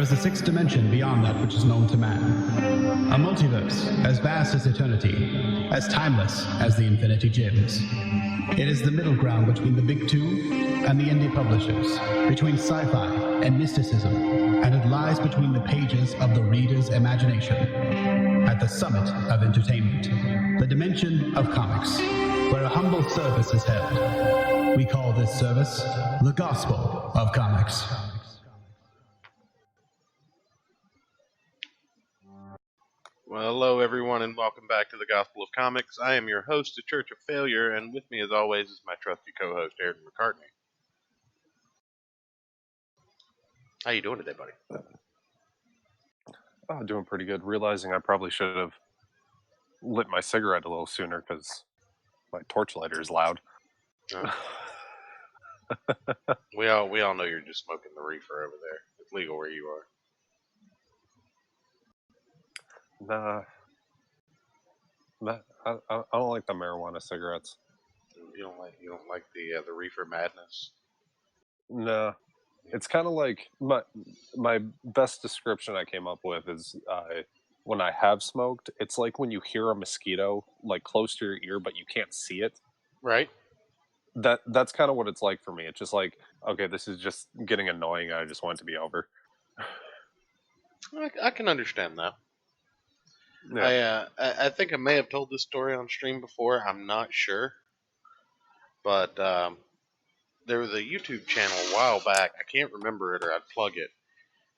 is a sixth dimension beyond that which is known to man. A multiverse as vast as eternity, as timeless as the Infinity Gems. It is the middle ground between the big two and the indie publishers, between sci-fi and mysticism, and it lies between the pages of the reader's imagination. At the summit of entertainment, the dimension of comics, where a humble service is held. We call this service the Gospel of Comics. Well, hello everyone, and welcome back to the Gospel of Comics. I am your host, The Church of Failure, and with me as always is my trusty co-host, Ayrton McCartney. How you doing today, buddy? Oh, doing pretty good. Realizing I probably should have lit my cigarette a little sooner because my torch lighter is loud. We all know you're just smoking the reefer over there. It's legal where you are. Nah, I don't like the marijuana cigarettes. You don't like the reefer madness? Nah, it's kind of like my best description I came up with is when I have smoked, it's like when you hear a mosquito like close to your ear but you can't see it. Right. That's kind of what it's like for me. It's just like, okay, this is just getting annoying. I just want it to be over. I can understand that. Yeah. I think I may have told this story on stream before. I'm not sure, but there was a YouTube channel a while back. I can't remember it, or I'd plug it.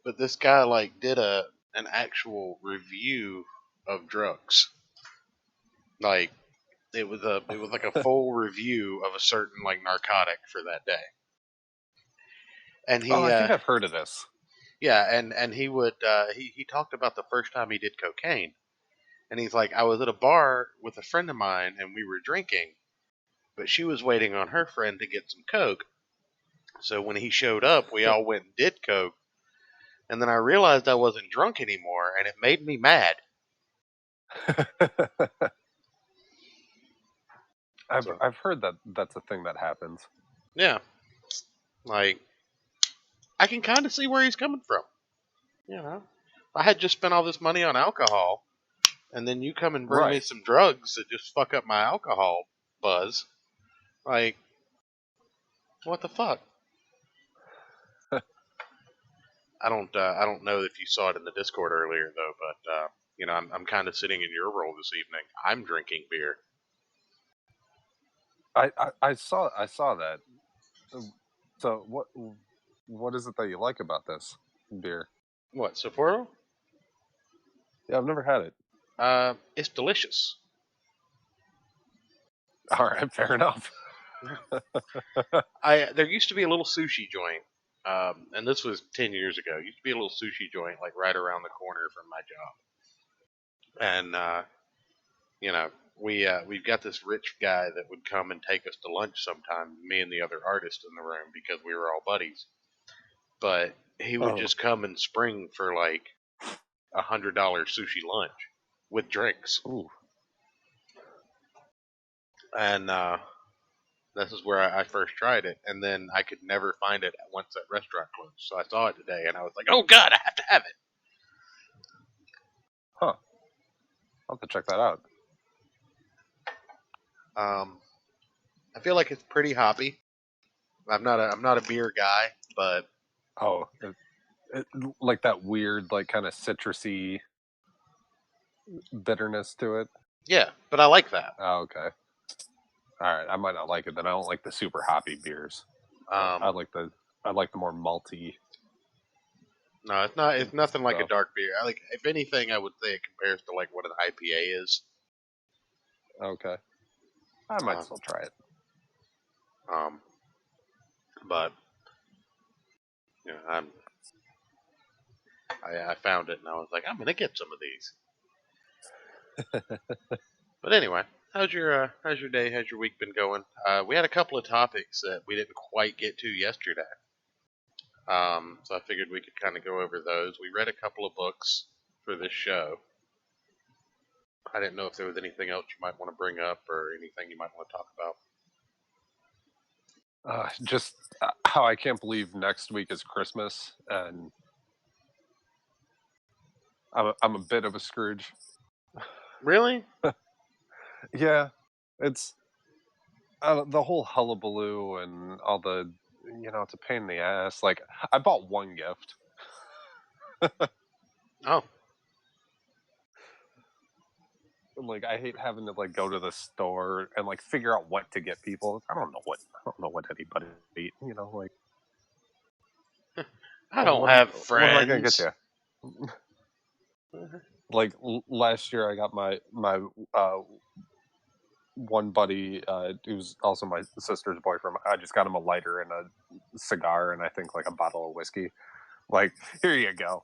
But this guy did an actual review of drugs. Like it was like a full review of a certain narcotic for that day. And he I think I've heard of this. Yeah, and he would he talked about the first time he did cocaine. And he's like, I was at a bar with a friend of mine and we were drinking, but she was waiting on her friend to get some coke. So when he showed up, we all went and did coke. And then I realized I wasn't drunk anymore, and it made me mad. I've heard that that's a thing that happens. Yeah. I can kind of see where he's coming from. You know, I had just spent all this money on alcohol, and then you come and bring me some drugs that just fuck up my alcohol buzz. What the fuck? I don't know if you saw it in the Discord earlier though, but I'm kind of sitting in your role this evening. I'm drinking beer. I saw that. So what is it that you like about this beer? What, Sapporo? Yeah, I've never had it. It's delicious. All right, fair enough. There used to be a little sushi joint, and this was 10 years ago. Used to be a little sushi joint right around the corner from my job, and we've got this rich guy that would come and take us to lunch sometime. Me and the other artist in the room because we were all buddies, but he would just come and spring for $100 sushi lunch with drinks. Ooh. And this is where I first tried it, and then I could never find it once that restaurant closed. So I saw it today, and I was like, "Oh God, I have to have it." Huh? I'll have to check that out. I feel like it's pretty hoppy. I'm not a beer guy, but like that weird, kind of citrusy bitterness to it. Yeah, but I like that. Oh, okay. All right, I might not like it then. I don't like the super hoppy beers. I like the more malty. No, it's not. It's nothing like a dark beer. If anything, I would say it compares to what an IPA is. Okay, I might still try it. But I found it and I was like, I'm gonna get some of these. But anyway. How's your day? How's your week been going? We had a couple of topics that we didn't quite get to yesterday, so I figured we could kind of go over those. We read a couple of books for this show. I didn't know if there was anything else you might want to bring up or anything you might want to talk about. Just how I can't believe next week is Christmas, and I'm a bit of a Scrooge. Really? Yeah, it's the whole hullabaloo and all the, it's a pain in the ass. Like, I bought one gift. Oh, Like, I hate having to like go to the store and like figure out what to get people. I don't know what anybody eat. Like, I don't what am have what am I gonna get friends. you? Like last year, I got my one buddy who's also my sister's boyfriend. I just got him a lighter and a cigar and I think like a bottle of whiskey. Like, here you go.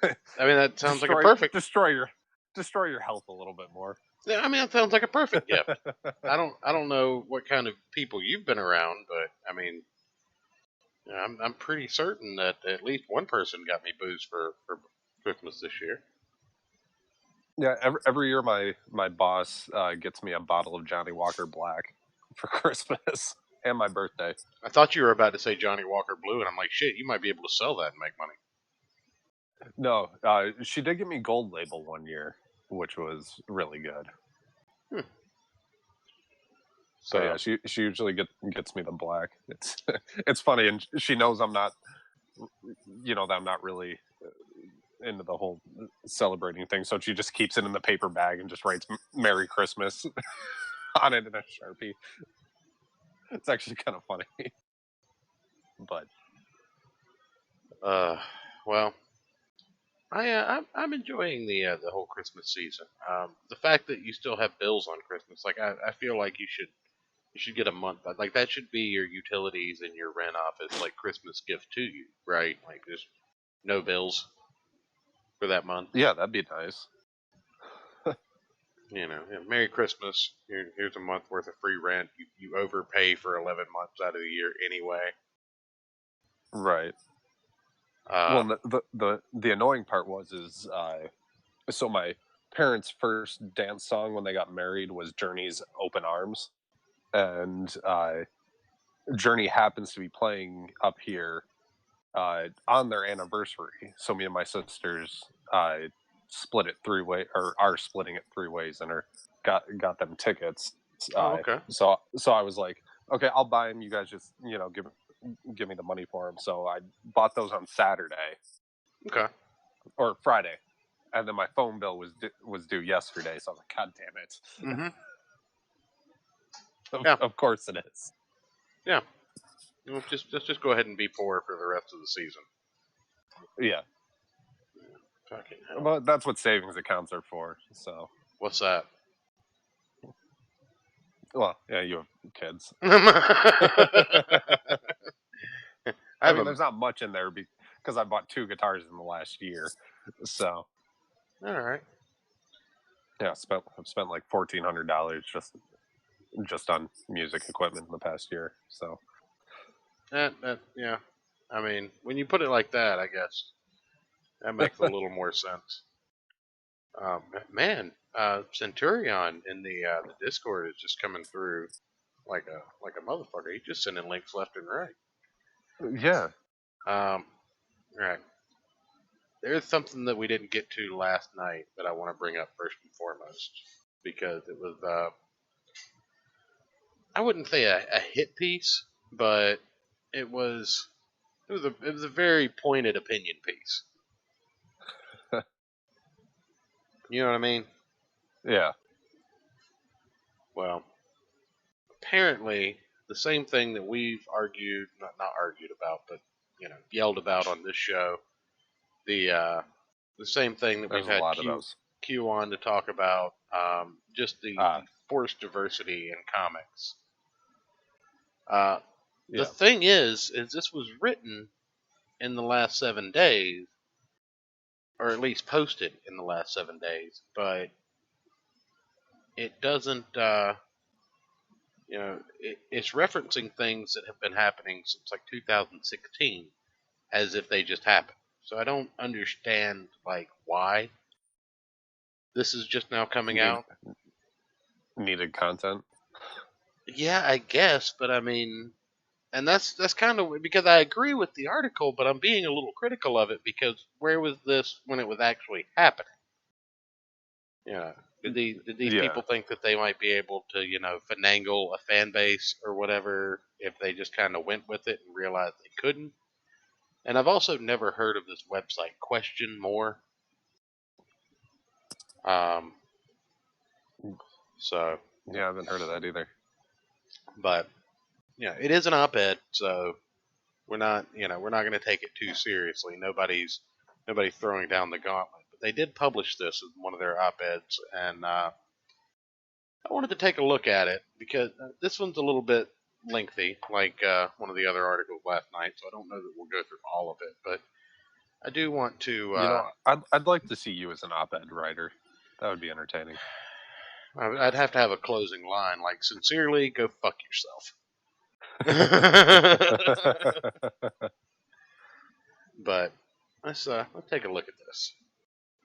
I mean, that sounds like a destroy perfect. destroy your health a little bit more. Yeah, I mean, that sounds like a perfect gift. I don't know what kind of people you've been around, but I mean, I'm pretty certain that at least one person got me booze for Christmas this year. Yeah, every year my boss gets me a bottle of Johnny Walker Black for Christmas and my birthday. I thought you were about to say Johnny Walker Blue, and I'm like, shit, you might be able to sell that and make money. No, she did give me Gold Label one year, which was really good. Hmm. So yeah, she usually gets me the black. It's funny, and she knows I'm not, that I'm not really into the whole celebrating thing. So she just keeps it in the paper bag and just writes "Merry Christmas" on it in a Sharpie. It's actually kind of funny, but well, I'm enjoying the whole Christmas season. The fact that you still have bills on Christmas, like I feel like you should get a month. Like that should be your utilities and your rent off as like Christmas gift to you, right? Like there's no bills for that month. yeah, that'd be nice. Merry Christmas. Here's a month worth of free rent. You overpay for 11 months out of the year anyway. Right. Um, Well, the annoying part is so my parents' first dance song when they got married was Journey's "Open Arms," and Journey happens to be playing up here on their anniversary. So me and my sisters split it three way, or are splitting it three ways, and got them tickets. okay. So I was like, okay, I'll buy them. You guys just give me the money for them. So I bought those on Saturday Okay. or Friday, and then my phone bill was due yesterday. So I was like, God damn it! Mm-hmm. Of, Yeah. of course it is. Yeah. Let's just go ahead and be poor for the rest of the season. Yeah. Fucking hell. Well, that's what savings accounts are for. So, What's that? well, yeah, you have kids. I I mean, haven't. there's not much in there because I bought 2 guitars in the last year. So, All right. yeah, I've spent like $1,400 just on music equipment in the past year. So, Yeah. I mean, when you put it like that, I guess that makes a little more sense. Man, Centurion in the Discord is just coming through like a motherfucker. He's just sending links left and right. yeah. All right. There's something that we didn't get to last night that I want to bring up first and foremost because it was I wouldn't say a hit piece, but it was it was a very pointed opinion piece. You know what I mean? Yeah. Well, apparently the same thing that we've argued, not argued about, but yelled about on this show. The same thing that we've There's a had lot of those. Q on to talk about, just the forced diversity in comics. The Yeah. thing is this was written in the last 7 days, or at least posted in the last 7 days, but it doesn't. It's referencing things that have been happening since like 2016, as if they just happened. So I don't understand like why this is just now coming out. Needed content. Yeah, I guess, but I mean, And that's kind of because I agree with the article, but I'm being a little critical of it because where was this when it was actually happening? Yeah. Did these Yeah. people think that they might be able to, finagle a fan base or whatever if they just kind of went with it and realized they couldn't? And I've also never heard of this website, Question More. Um, so, Yeah, I haven't heard of that either. but it is an op-ed, so we're not going to take it too seriously. Nobody's throwing down the gauntlet. But they did publish this as one of their op-eds, and I wanted to take a look at it because this one's a little bit lengthy, like one of the other articles last night. So I don't know that we'll go through all of it, but I do want to. I'd like to see you as an op-ed writer. That would be entertaining. I'd have to have a closing line like, "Sincerely, go fuck yourself." But let's take a look at this.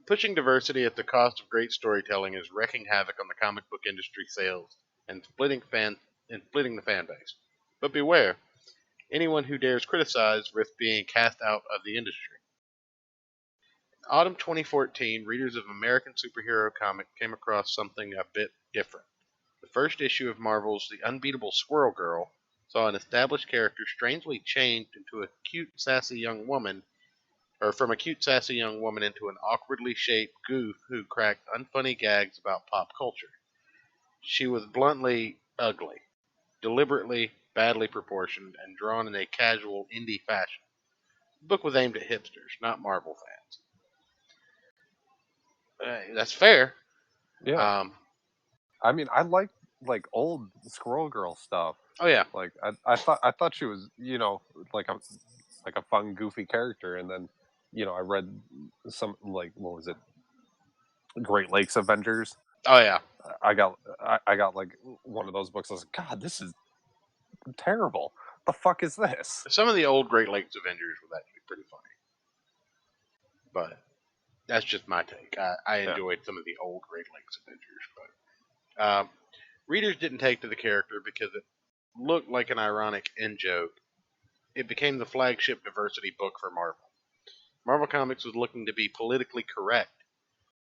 Pushing diversity at the cost of great storytelling is wreaking havoc on the comic book industry sales and splitting the fan base. But beware, anyone who dares criticize risks being cast out of the industry. In autumn 2014, readers of American superhero comic came across something a bit different. The first issue of Marvel's The Unbeatable Squirrel Girl saw an established character strangely changed into a cute, sassy young woman, or from a cute, sassy young woman into an awkwardly shaped goof who cracked unfunny gags about pop culture. She was bluntly ugly, deliberately badly proportioned, and drawn in a casual indie fashion. The book was aimed at hipsters, not Marvel fans. That's fair. Yeah. Um, I mean, I like old Squirrel Girl stuff. oh yeah, Like I thought she was, like a fun, goofy character, and then, I read some, like, what was it, Great Lakes Avengers. oh yeah. I got like one of those books. I was like, God, this is terrible. The fuck is this? Some of the old Great Lakes Avengers was actually pretty funny, but that's just my take. I Yeah. enjoyed some of the old Great Lakes Avengers, but readers didn't take to the character because it looked like an ironic in joke. It became the flagship diversity book for Marvel. Marvel Comics was looking to be politically correct.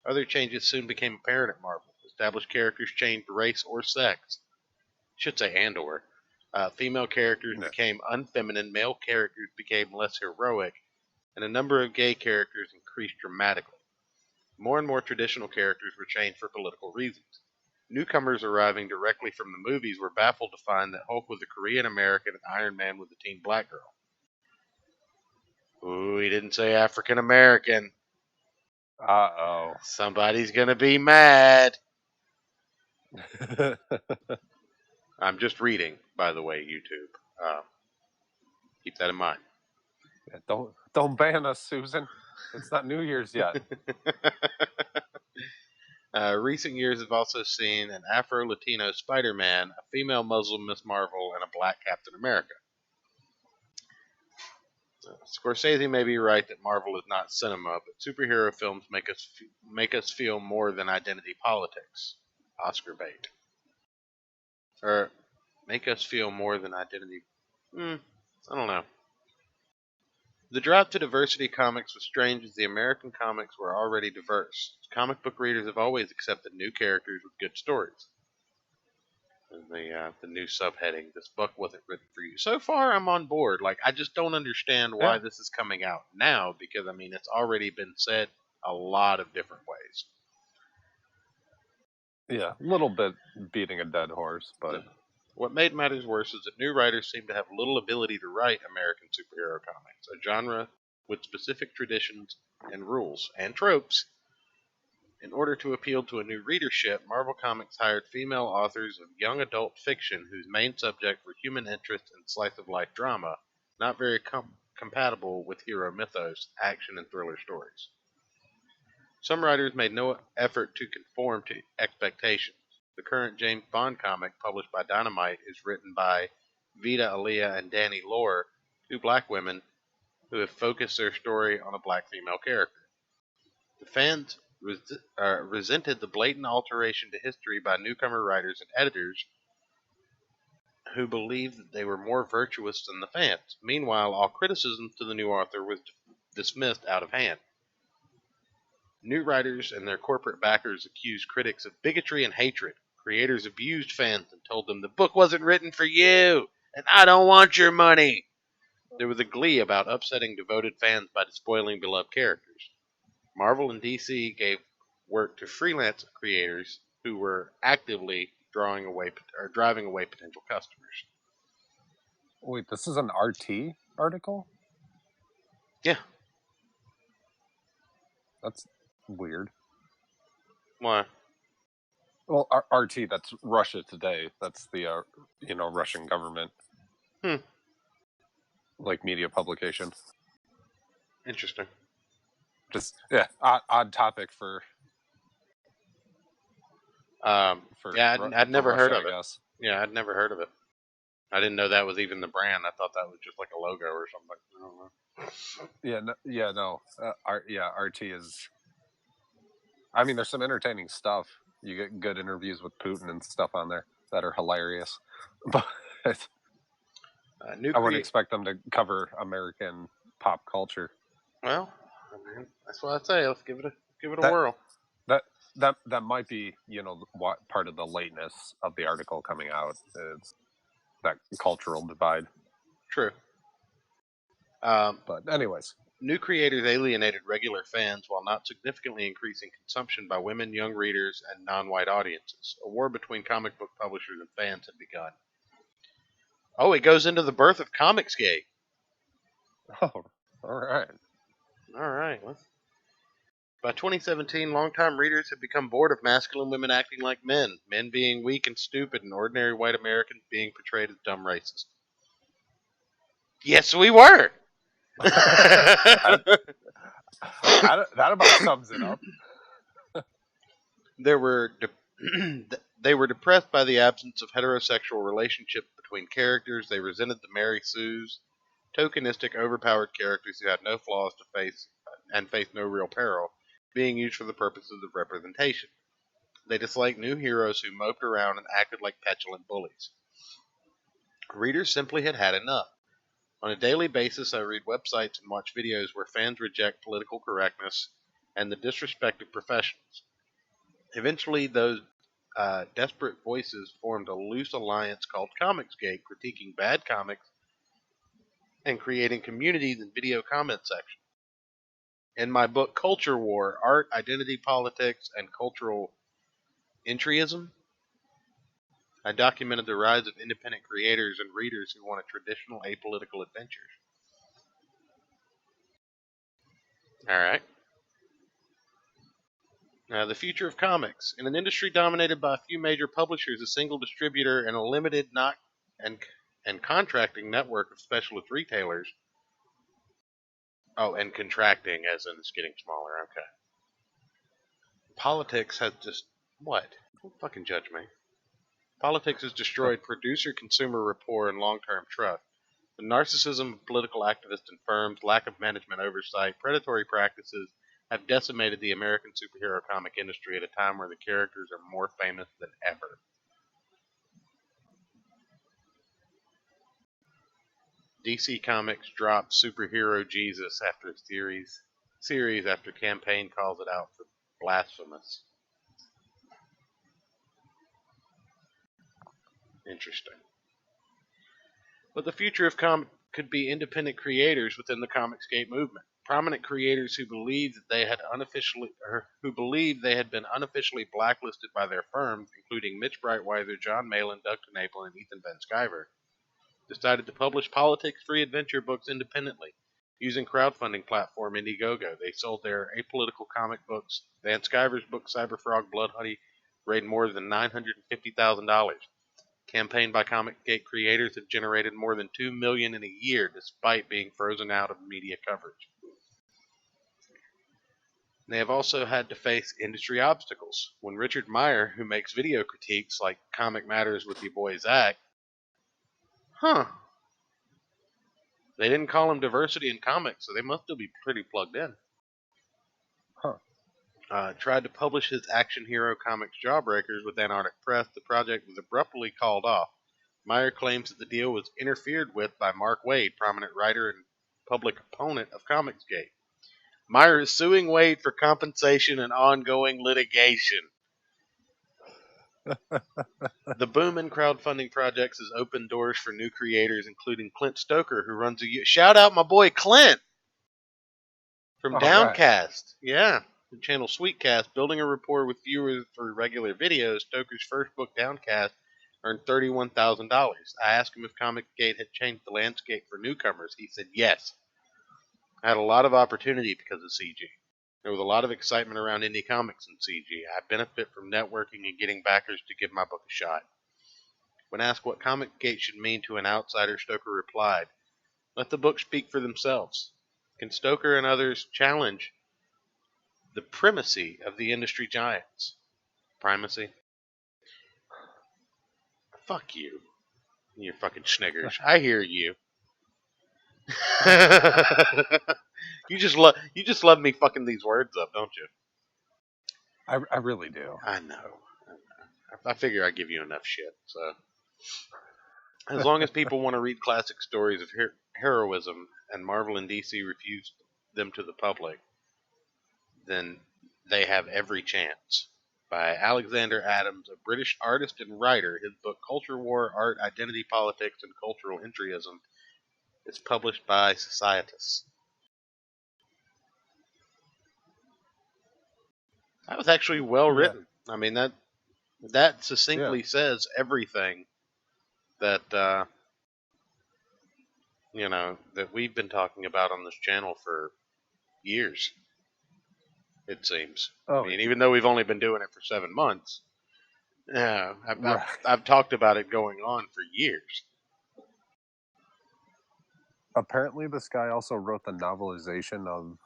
Other changes soon became apparent at Marvel. Established characters changed race or sex. I should say and or. Female characters Yeah. became unfeminine, male characters became less heroic, and a number of gay characters increased dramatically. More and more traditional characters were changed for political reasons. Newcomers arriving directly from the movies were baffled to find that Hulk was a Korean American and Iron Man was a teen black girl. Ooh, he didn't say African American. Uh Somebody's gonna be mad. oh. I'm just reading, by the way, YouTube. Keep that in mind. Yeah, don't ban us, Susan. It's not New Year's yet. Recent years have also seen an Afro-Latino Spider-Man, a female Muslim Miss Marvel, and a black Captain America. Scorsese may be right that Marvel is not cinema, but superhero films make us feel more than identity politics. Oscar bait. Or make us feel more than identity. I don't know. The drop to diversity comics was strange as the American comics were already diverse. Comic book readers have always accepted new characters with good stories. And the new subheading, this book wasn't written for you. So far, I'm on board. Like, I just don't understand why Yeah. this is coming out now because, I mean, it's already been said a lot of different ways. Yeah, a little bit beating a dead horse, but What made matters worse is that new writers seem to have little ability to write American superhero comics, a genre with specific traditions and rules and tropes. In order to appeal to a new readership, Marvel Comics hired female authors of young adult fiction whose main subject were human interest and slice of life drama, not very compatible with hero mythos, action, and thriller stories. Some writers made no effort to conform to expectations. The current James Bond comic, published by Dynamite, is written by Vita Aliyah and Danny Lore, two black women who have focused their story on a black female character. The fans resented the blatant alteration to history by newcomer writers and editors who believed that they were more virtuous than the fans. Meanwhile, all criticism to the new author was dismissed out of hand. New writers and their corporate backers accused critics of bigotry and hatred. Creators abused fans and told them the book wasn't written for you, and I don't want your money. There was a glee about upsetting devoted fans by despoiling beloved characters. Marvel and DC gave work to freelance creators who were actively driving away potential customers. Wait, this is an RT article? Yeah. That's weird. Why? Well, RT, that's Russia Today. That's the, Russian government. Like, media publication. Interesting. Just, yeah, odd topic for I'd never Russia, heard of I it. guess. Yeah, I'd never heard of it. I didn't know that was even the brand. I thought that was just like a logo or something. I don't know. RT is. I mean, there's some entertaining stuff. You get good interviews with Putin and stuff on there that are hilarious, but I wouldn't expect them to cover American pop culture. Well, I mean, that's what I'd say. Let's give it a whirl. That might be, what part of the lateness of the article coming out is that cultural divide. True. But anyways, new creators alienated regular fans while not significantly increasing consumption by women, young readers, and non-white audiences. A war between comic book publishers and fans had begun. Oh, it goes into the birth of Comicsgate. Oh, all right. All right. By 2017, longtime readers had become bored of masculine women acting like men being weak and stupid, and ordinary white Americans being portrayed as dumb racists. Yes, we were. That about sums it up. They were depressed by the absence of heterosexual relationships between characters. They resented the Mary Sues, tokenistic, overpowered characters who had no flaws to face and faced no real peril, being used for the purposes of representation. They disliked new heroes who moped around and acted like petulant bullies. Readers simply had enough. On a daily basis, I read websites and watch videos where fans reject political correctness and the disrespect of professionals. Eventually, those desperate voices formed a loose alliance called Comicsgate, critiquing bad comics and creating communities and video comment sections. In my book, Culture War, Art, Identity Politics, and Cultural Entryism, I documented the rise of independent creators and readers who wanted traditional apolitical adventures. Alright. Now, the future of comics. In an industry dominated by a few major publishers, a single distributor, and a limited and contracting network of specialist retailers. Oh, and contracting as in it's getting smaller. Okay. Politics has just... What? Don't fucking judge me. Politics has destroyed producer-consumer rapport and long-term trust. The narcissism of political activists and firms, lack of management oversight, predatory practices have decimated the American superhero comic industry at a time where the characters are more famous than ever. DC Comics dropped Superhero Jesus after series after campaign calls it out for blasphemous. Interesting. But the future of comics could be independent creators within the Comicsgate movement. Prominent creators who believed that they had been unofficially blacklisted by their firms, including Mitch Breitweiser, John Malin, Doug TenNapel, and Ethan Van Sciver, decided to publish politics-free adventure books independently. Using crowdfunding platform Indiegogo, they sold their apolitical comic books. Van Sciver's book Cyberfrog Blood Honey raised more than $950,000. Campaign by Comicsgate creators have generated more than $2 million in a year, despite being frozen out of media coverage. They have also had to face industry obstacles. When Richard Meyer, who makes video critiques like Comic Matters with your boy Zach, they didn't call him diversity in comics, so they must still be pretty plugged in. Tried to publish his action hero comics Jawbreakers with Antarctic Press. The project was abruptly called off. Meyer claims that the deal was interfered with by Mark Waid, prominent writer and public opponent of Comicsgate. Meyer is suing Waid for compensation and ongoing litigation. The boom in crowdfunding projects has opened doors for new creators, including Clint Stoker, who runs a... Shout out my boy Clint from Downcast. Right. Yeah. The channel Sweetcast, building a rapport with viewers for regular videos. Stoker's first book, Downcast, earned $31,000. I asked him if Comicsgate had changed the landscape for newcomers. He said yes. I had a lot of opportunity because of CG. There was a lot of excitement around indie comics in CG. I benefit from networking and getting backers to give my book a shot. When asked what Comicsgate should mean to an outsider, Stoker replied, "Let the books speak for themselves." Can Stoker and others challenge the primacy of the industry giants? Primacy? Fuck you. You fucking sniggers. I hear you. You just love me fucking these words up, don't you? I really do. I know. I figure I give you enough shit. So, as long as people want to read classic stories of heroism, and Marvel and DC refuse them to the public, then they have every chance. By Alexander Adams, a British artist and writer, his book Culture War, Art, Identity Politics, and Cultural Entryism is published by Societas. That was actually well written. I mean, that succinctly says everything that that we've been talking about on this channel for years. It seems. I mean, even though we've only been doing it for 7 months, I've talked about it going on for years. Apparently, this guy also wrote the novelization of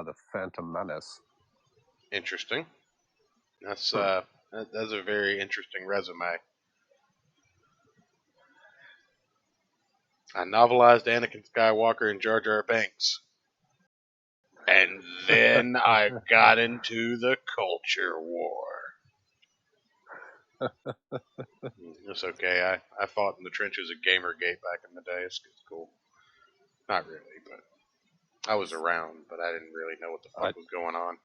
the Phantom Menace. Interesting. That's a very interesting resume. I novelized Anakin Skywalker and Jar Jar Binks. And then I got into the Culture War. It's okay. I fought in the trenches of Gamergate back in the day. It's cool. Not really, but I was around, but I didn't really know what the fuck was going on.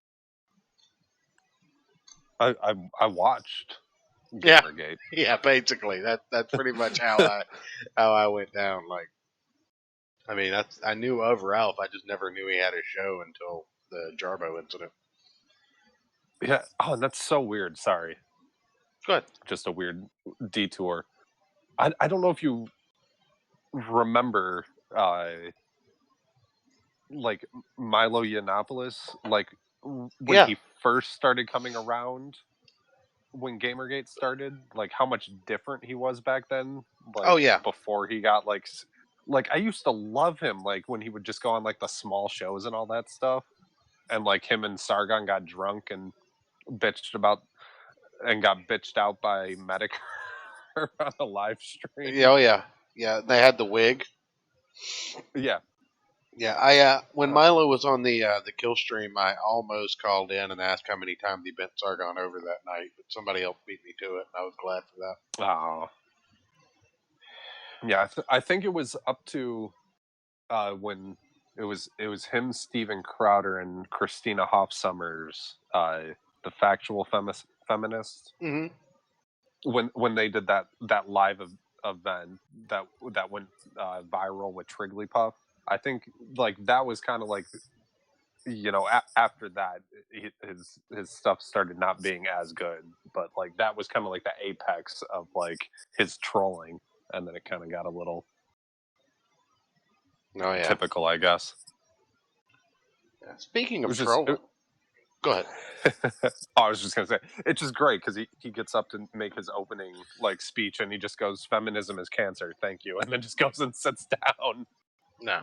I watched Gamergate. Yeah, basically. That's pretty much how I went down. Like, I mean, I knew of Ralph. I just never knew he had a show until the Jarbo incident. Yeah. Oh, and that's so weird. Sorry. Go ahead. Just a weird detour. I don't know if you remember, like Milo Yiannopoulos, like when he first started coming around, when Gamergate started, like how much different he was back then. Like, before he got like I used to love him, like when he would just go on like the small shows and all that stuff, and like him and Sargon got drunk and got bitched out by Medicare on a live stream. Oh yeah. They had the wig. Yeah. Yeah, when Milo was on the kill stream, I almost called in and asked how many times he bent Sargon over that night, but somebody else beat me to it, and I was glad for that. Oh. Yeah, I think it was up to when it was him, Steven Crowder, and Christina Hoff Summers, the Factual Feminists. Mm-hmm. When they did that live event that went viral with Trigglypuff. I think like that was kind of like, after that his stuff started not being as good, but like that was kind of like the apex of like his trolling, and then it kind of got a little typical, I guess. Yeah. Speaking of trolling, go ahead. I was just gonna say, it's just great because he gets up to make his opening like speech, and he just goes, "Feminism is cancer, thank you," and then just goes and sits down. No.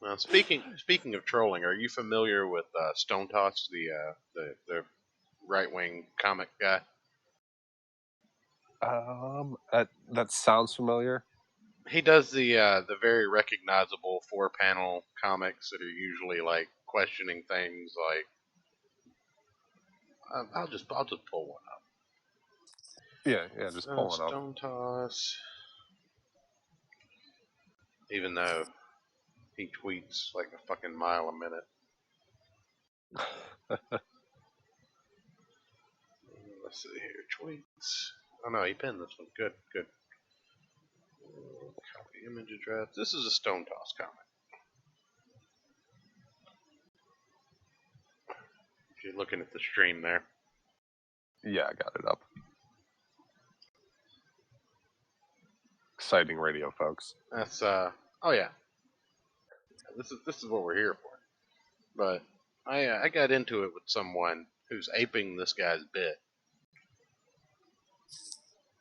Well, speaking of trolling, are you familiar with Stone Toss, the right wing comic guy? That sounds familiar. He does the very recognizable 4-panel comics that are usually like questioning things like. I'll just pull one up. Yeah, just pull one up. Stone Toss. even though he tweets like a fucking mile a minute. Let's see here. Tweets. Oh no, he pinned this one. Good, good. Copy image address. This is a Stone Toss comment. If you're looking at the stream there. Yeah, I got it up. Exciting radio, folks. That's oh yeah. This is what we're here for. But I got into it with someone who's aping this guy's bit.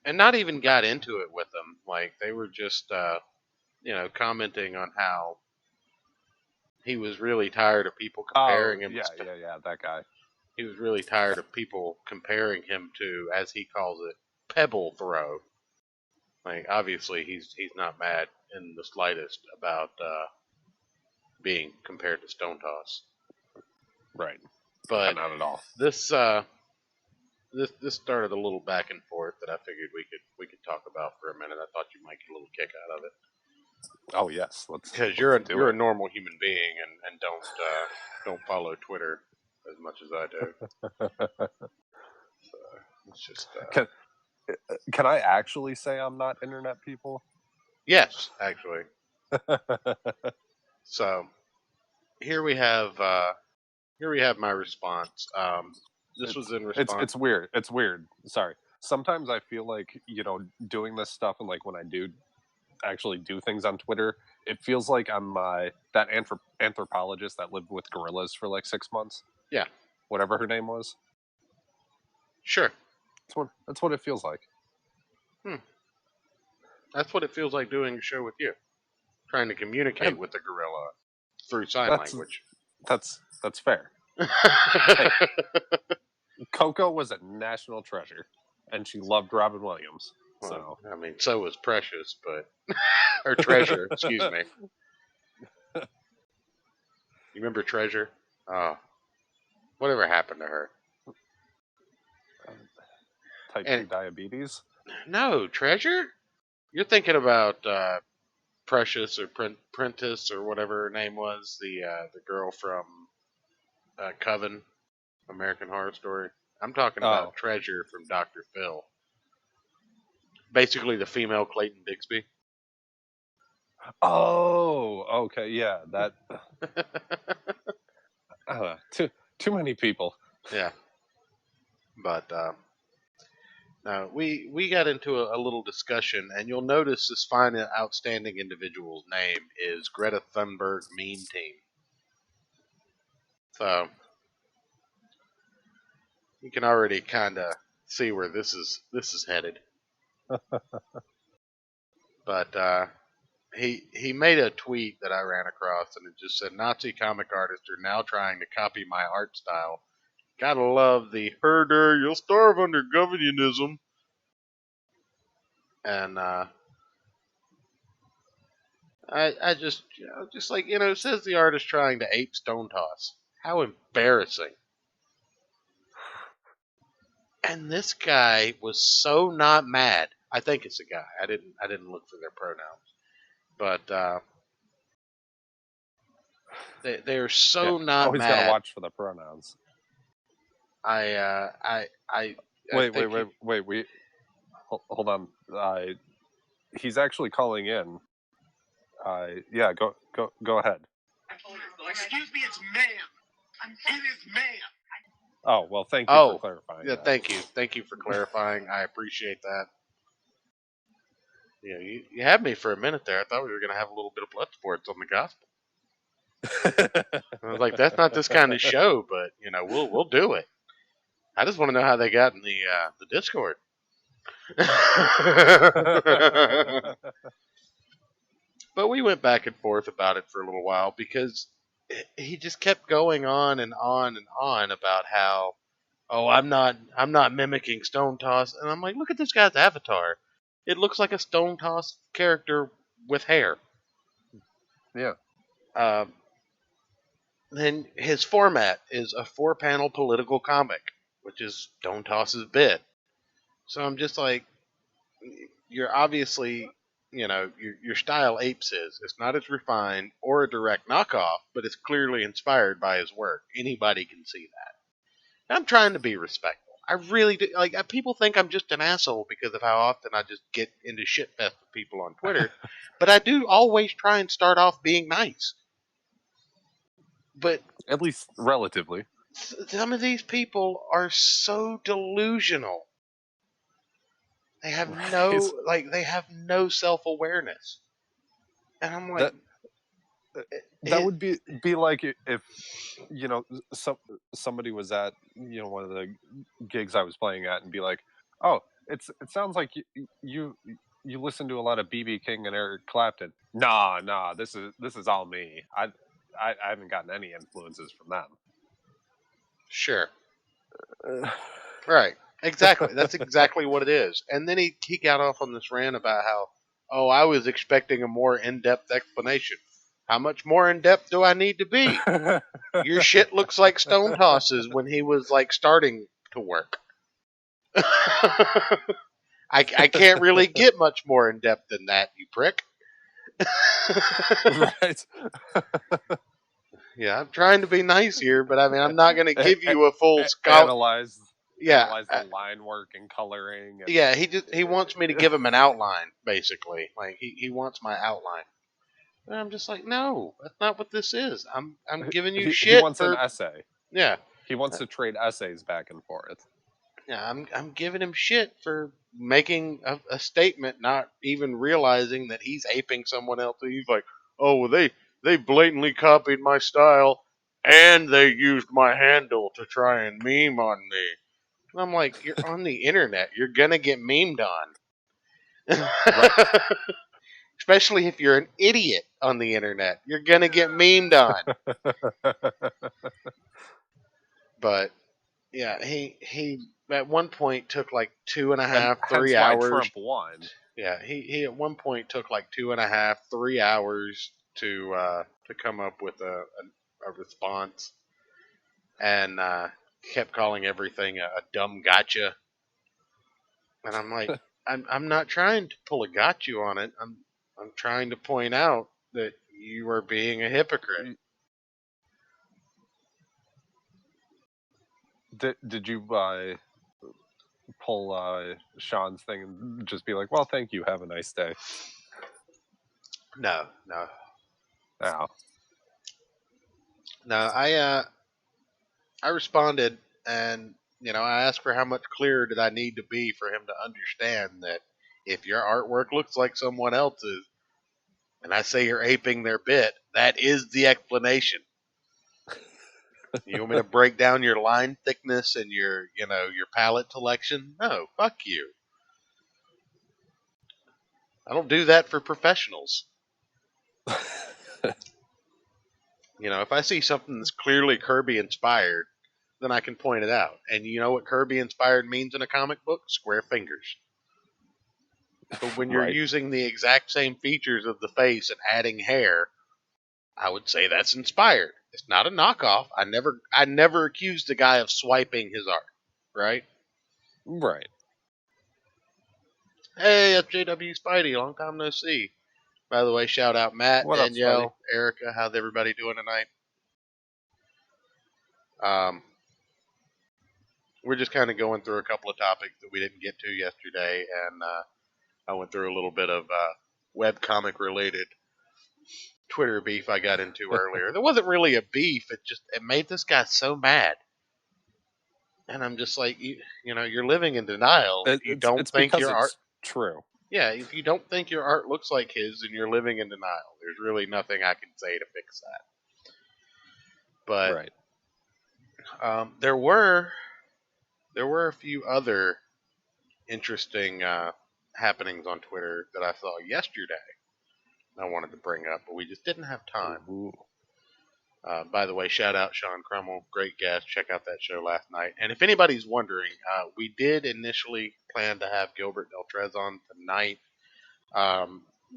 And not even got into it with them. Like they were just commenting on how he was really tired of people comparing him. Yeah, that guy. He was really tired of people comparing him to, as he calls it, Pebble Throw. Like obviously he's not mad in the slightest about being compared to Stone Toss. Right. But not at all. This started a little back and forth that I figured we could talk about for a minute. I thought you might get a little kick out of it. Oh yes, because you're a normal human being and don't follow Twitter as much as I do. So it's just can I actually say I'm not internet people? Yes, actually. So here we have my response. This was in response. It's weird. It's weird. Sorry. Sometimes I feel like, doing this stuff and like when I do actually do things on Twitter, it feels like I'm that anthropologist that lived with gorillas for like 6 months. Yeah. Whatever her name was. Sure. That's what it feels like. That's what it feels like doing a show with you. Trying to communicate with the gorilla through sign language. That's fair. Hey, Coco was a national treasure, and she loved Robin Williams. Well, I mean, so was Precious, but or Treasure, excuse me. You remember Treasure? Oh, whatever happened to her? Type 2 diabetes? No, Treasure? You're thinking about Precious or Prentice or whatever her name was, the girl from Coven, American Horror Story. I'm talking about Treasure from Dr. Phil. Basically the female Clayton Bixby. Oh, okay, yeah, that. Too many people. Yeah, but now we got into a little discussion, and you'll notice this fine and outstanding individual's name is Greta Thunberg Meme Team. So you can already kind of see where this is headed. But he made a tweet that I ran across, and it just said, Nazi comic artists are now trying to copy my art style. Gotta love the herder, you'll starve under communism. And I just like, it says the artist trying to ape Stone Toss. How embarrassing. And this guy was so not mad. I think it's a guy. I didn't look for their pronouns. But they're so not always mad. Always gotta watch for the pronouns. Wait. Hold on. He's actually calling in. Yeah, go ahead. Excuse me, it's ma'am. It is ma'am. Oh, well, thank you for clarifying. Yeah, thank you. Thank you for clarifying. I appreciate that. You had me for a minute there. I thought we were going to have a little bit of blood sports on the gospel. I was like, that's not this kind of show, but we'll do it. I just want to know how they got in the Discord. But we went back and forth about it for a little while because he just kept going on and on and on about how, I'm not mimicking Stone Toss, and I'm like, look at this guy's avatar. It looks like a Stone Toss character with hair. Yeah. Then his format is a 4-panel political comic, which is Stone Toss's bit. So I'm just like, you're obviously your style apes his. It's not as refined or a direct knockoff, but it's clearly inspired by his work. Anybody can see that. I'm trying to be respectful. I really do. Like, people think I'm just an asshole because of how often I just get into shitfest with people on Twitter, but I do always try and start off being nice. But At least relatively. some of these people are so delusional. They have they have no self-awareness. And I'm like, that would be like if somebody was at one of the gigs I was playing at and be like, oh, it sounds like you listen to a lot of BB King and Eric Clapton. Nah, this is all me. I haven't gotten any influences from them. Sure. Right. Exactly. That's exactly what it is. And then he got off on this rant about how, oh, I was expecting a more in-depth explanation. How much more in-depth do I need to be? Your shit looks like Stone Tosses when he was, like, starting to work. I can't really get much more in-depth than that, you prick. Right. Yeah, I'm trying to be nice here, but I mean, I'm not going to give you a full analyze Yeah, the line work and coloring. And... yeah, he wants me to give him an outline, basically. Like he wants my outline. And I'm just like, no, that's not what this is. I'm giving you shit. He wants an essay. Yeah, he wants to trade essays back and forth. Yeah, I'm giving him shit for making a statement, not even realizing that he's aping someone else. He's like, oh, well, they blatantly copied my style, and they used my handle to try and meme on me. And I'm like, you're on the internet. You're gonna get memed on. Right. Especially if you're an idiot on the internet. You're gonna get memed on. But yeah, he at one point took like 2.5, 3 hours. Trump won. Yeah, he at one point took like 2.5, 3 hours to come up with a response, and kept calling everything a dumb gotcha. And I'm like, I'm not trying to pull a gotcha on it. I'm trying to point out that you are being a hypocrite. Did you pull Sean's thing and just be like, well, thank you, have a nice day? No. Oh. No, I responded, and I asked for how much clearer did I need to be for him to understand that if your artwork looks like someone else's, and I say you're aping their bit, that is the explanation. You want me to break down your line thickness and your palette selection? No, fuck you. I don't do that for professionals. If I see something that's clearly Kirby inspired, then I can point it out. And you know what Kirby inspired means in a comic book? Square fingers. But when you're using the exact same features of the face and adding hair, I would say that's inspired. It's not a knockoff. I never accused the guy of swiping his art, right? Right. Hey, it's JW Spidey. Long time no see. By the way, shout out Matt, what Danielle, up, Erica. How's everybody doing tonight? We're just kind of going through a couple of topics that we didn't get to yesterday, and I went through a little bit of webcomic related Twitter beef I got into earlier. There wasn't really a beef. It made this guy so mad. And I'm just like, you're living in denial. If you don't think your art true. Yeah, if you don't think your art looks like his, then you're living in denial. There's really nothing I can say to fix that. But there were a few other interesting happenings on Twitter that I saw yesterday. I wanted to bring up, but we just didn't have time. By the way, shout out Sean Crummell, great guest. Check out that show last night. And if anybody's wondering, we did initially plan to have Gilbert Deltrez on tonight.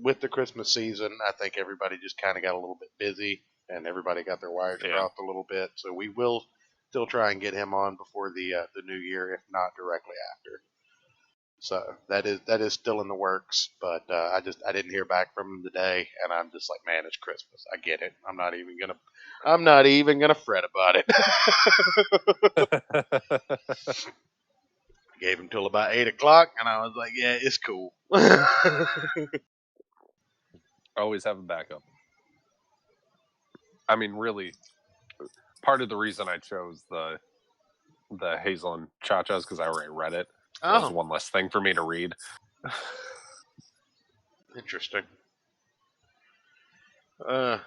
With the Christmas season, I think everybody just kind of got a little bit busy, and everybody got their wires crossed a little bit. So we will still try and get him on before the new year, if not directly after. So that is still in the works, but I didn't hear back from him today, and I'm just like, man, it's Christmas. I get it. I'm not even gonna fret about it. Gave him till about 8 o'clock, and I was like, yeah, it's cool. Always have a backup. I mean, really, part of the reason I chose the Hazel and ChaCha is because I already read it. So that was one less thing for me to read. Interesting. But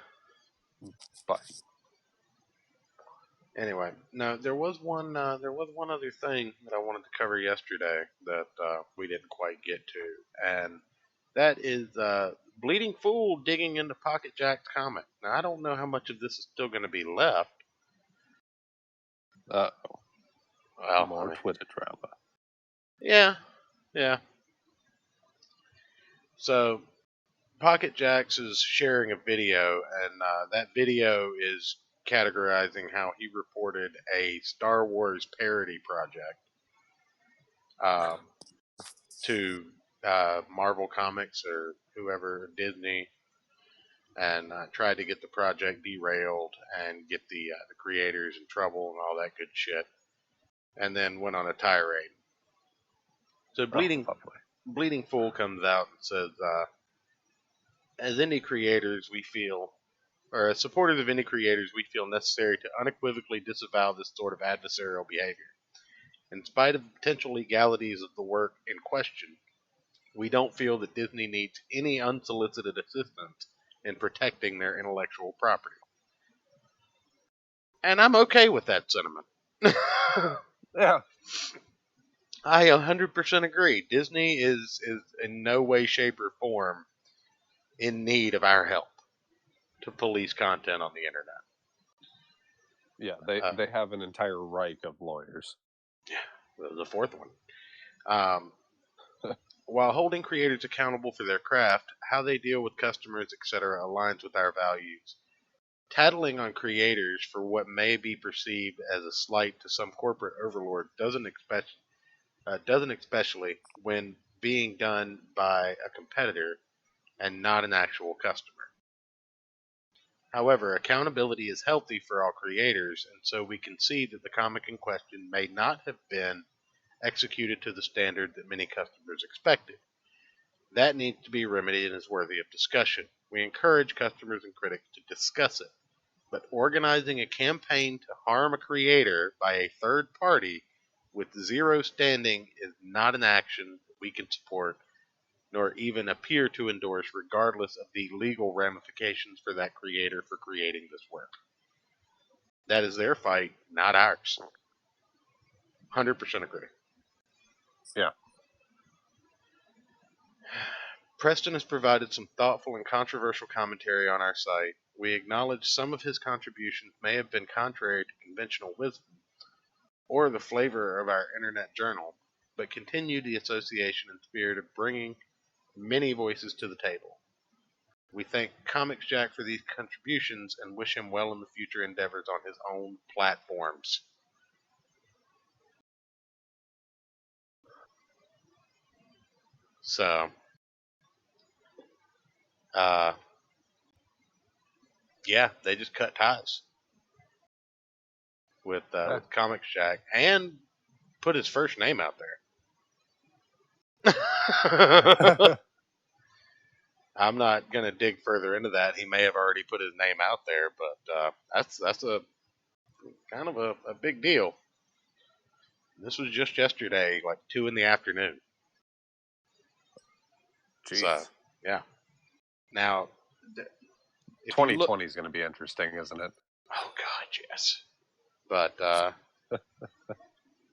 anyway, no, there was one other thing that I wanted to cover yesterday that we didn't quite get to, and that is Bleeding Fool digging into Pocket Jack's comic. Now I don't know how much of this is still going to be left. well, More Twitter drama. Yeah. So Pocket Jacks is sharing a video, and that video is categorizing how he reported a Star Wars parody project to Marvel Comics or whoever, Disney, and tried to get the project derailed and get the creators in trouble and all that good shit, and then went on a tirade. So Bleeding Fool comes out and says, as indie creators, we feel, or as supporters of indie creators, we feel necessary to unequivocally disavow this sort of adversarial behavior. In spite of the potential legalities of the work in question, we don't feel that Disney needs any unsolicited assistance in protecting their intellectual property. And I'm okay with that sentiment. Yeah. I 100% agree. Disney is in no way, shape, or form in need of our help to police content on the internet. Yeah, they have an entire reich of lawyers. Yeah, the fourth one. While holding creators accountable for their craft, how they deal with customers, etc., aligns with our values. Tattling on creators for what may be perceived as a slight to some corporate overlord doesn't especially when being done by a competitor and not an actual customer. However, accountability is healthy for all creators, and so we concede that the comic in question may not have been executed to the standard that many customers expected. That needs to be remedied and is worthy of discussion. We encourage customers and critics to discuss it, but organizing a campaign to harm a creator by a third party with zero standing is not an action that we can support, nor even appear to endorse, regardless of the legal ramifications for that creator for creating this work. That is their fight, not ours. 100% agree. Yeah. Preston has provided some thoughtful and controversial commentary on our site. We acknowledge some of his contributions may have been contrary to conventional wisdom or the flavor of our internet journal, but continue the association and spirit of bringing many voices to the table. We thank Comics Jack for these contributions and wish him well in the future endeavors on his own platforms. So, yeah, they just cut ties with Comics Jack and put his first name out there. I'm not going to dig further into that. He may have already put his name out there, but that's a kind of a big deal. This was just yesterday, like 2 in the afternoon. Jeez. So, yeah. Now, 2020 is going to be interesting, isn't it? Oh God, yes. But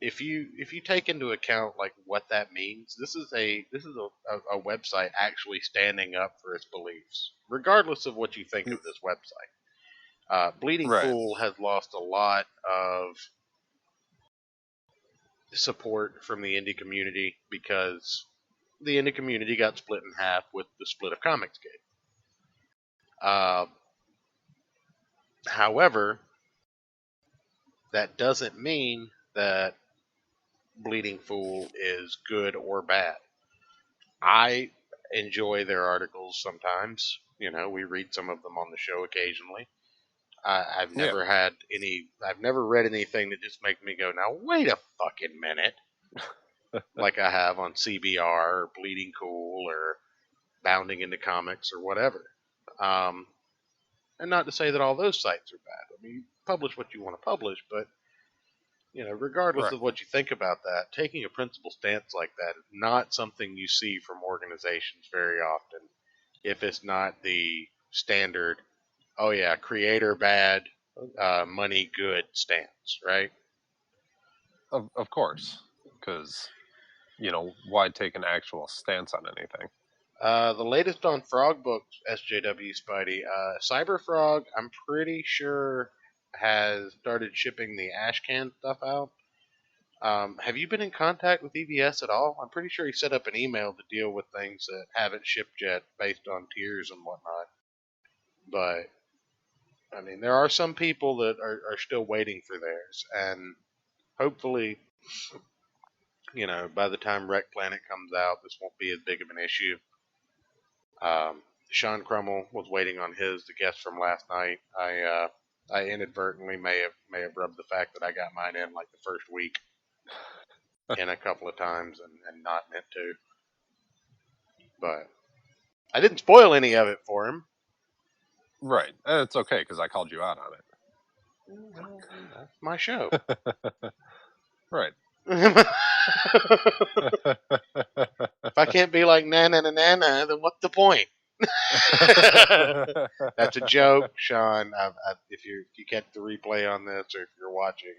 if you take into account like what that means, this is a website actually standing up for its beliefs, regardless of what you think of this website. Bleeding Fool has lost a lot of support from the indie community because the indie community got split in half with the split of Comicsgate. However, that doesn't mean that Bleeding Fool is good or bad. I enjoy their articles sometimes. We read some of them on the show occasionally. I've Yeah. never had I've never read anything that just makes me go, now wait a fucking minute, like I have on CBR or Bleeding Cool or Bounding into Comics or whatever. Um, and not to say that all those sites are bad. I mean, you publish what you want to publish, but regardless Right. of what you think about that, taking a principled stance like that is not something you see from organizations very often. If it's not the standard, oh yeah, creator bad, money good stance, right? Of course, because why take an actual stance on anything? The latest on Frog Books, SJW Spidey, Cyberfrog, I'm pretty sure has started shipping the Ashcan stuff out. Have you been in contact with EVS at all? I'm pretty sure he set up an email to deal with things that haven't shipped yet based on tiers and whatnot. But, I mean, there are some people that are still waiting for theirs. And hopefully, by the time Wreck Planet comes out, this won't be as big of an issue. Sean Crummell was waiting on his, the guest from last night. I inadvertently may have rubbed the fact that I got mine in like the first week in a couple of times and not meant to. But I didn't spoil any of it for him. Right. And it's okay because I called you out on it. Well, that's my show. Right. If I can't be like na na na na na, then what's the point? That's a joke, Sean. If you catch the replay on this, or if you're watching,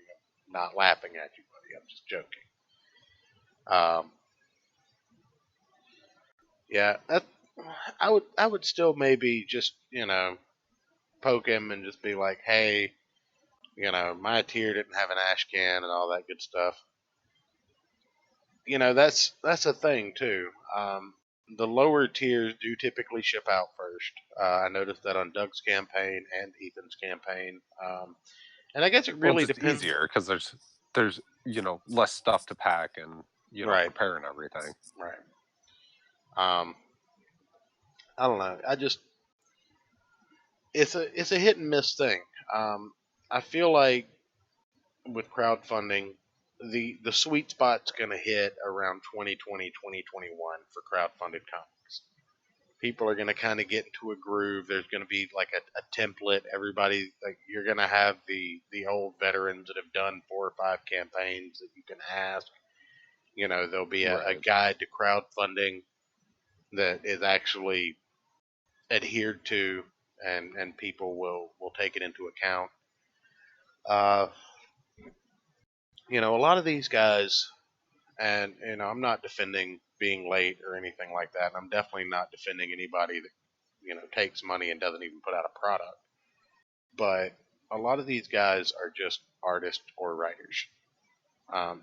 I'm not laughing at you, buddy. I'm just joking. Yeah, I would still maybe just poke him and just be like, hey, my tier didn't have an ash can and all that good stuff. That's a thing too. The lower tiers do typically ship out first. I noticed that on Doug's campaign and Ethan's campaign. And I guess it really it's depends. easier because there's less stuff to pack and Right. prepare and everything. Right. I don't know. It's a hit and miss thing. I feel like with crowdfunding, the sweet spot's going to hit around 2020, 2021 for crowdfunded comics. People are going to kind of get into a groove. There's going to be like a template. Everybody, like, you're going to have the old veterans that have done 4 or 5 campaigns that you can ask. There'll be a guide to crowdfunding that is actually adhered to, and people will take it into account. A lot of these guys, and I'm not defending being late or anything like that. And I'm definitely not defending anybody that takes money and doesn't even put out a product. But a lot of these guys are just artists or writers.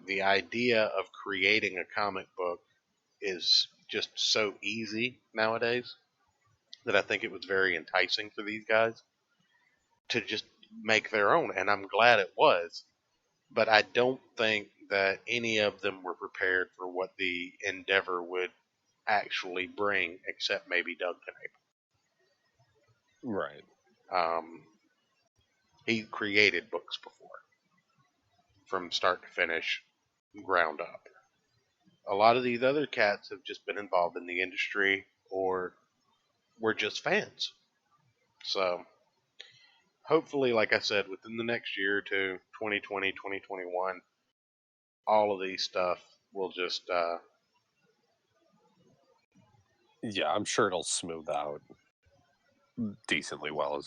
The idea of creating a comic book is just so easy nowadays that I think it was very enticing for these guys to just make their own, and I'm glad it was. But I don't think that any of them were prepared for what the endeavor would actually bring, except maybe Doug Knape. Right. He created books before, from start to finish, ground up. A lot of these other cats have just been involved in the industry or were just fans. So, hopefully, like I said, within the next year or two, 2020, 2021, all of these stuff will just yeah, I'm sure it'll smooth out decently well.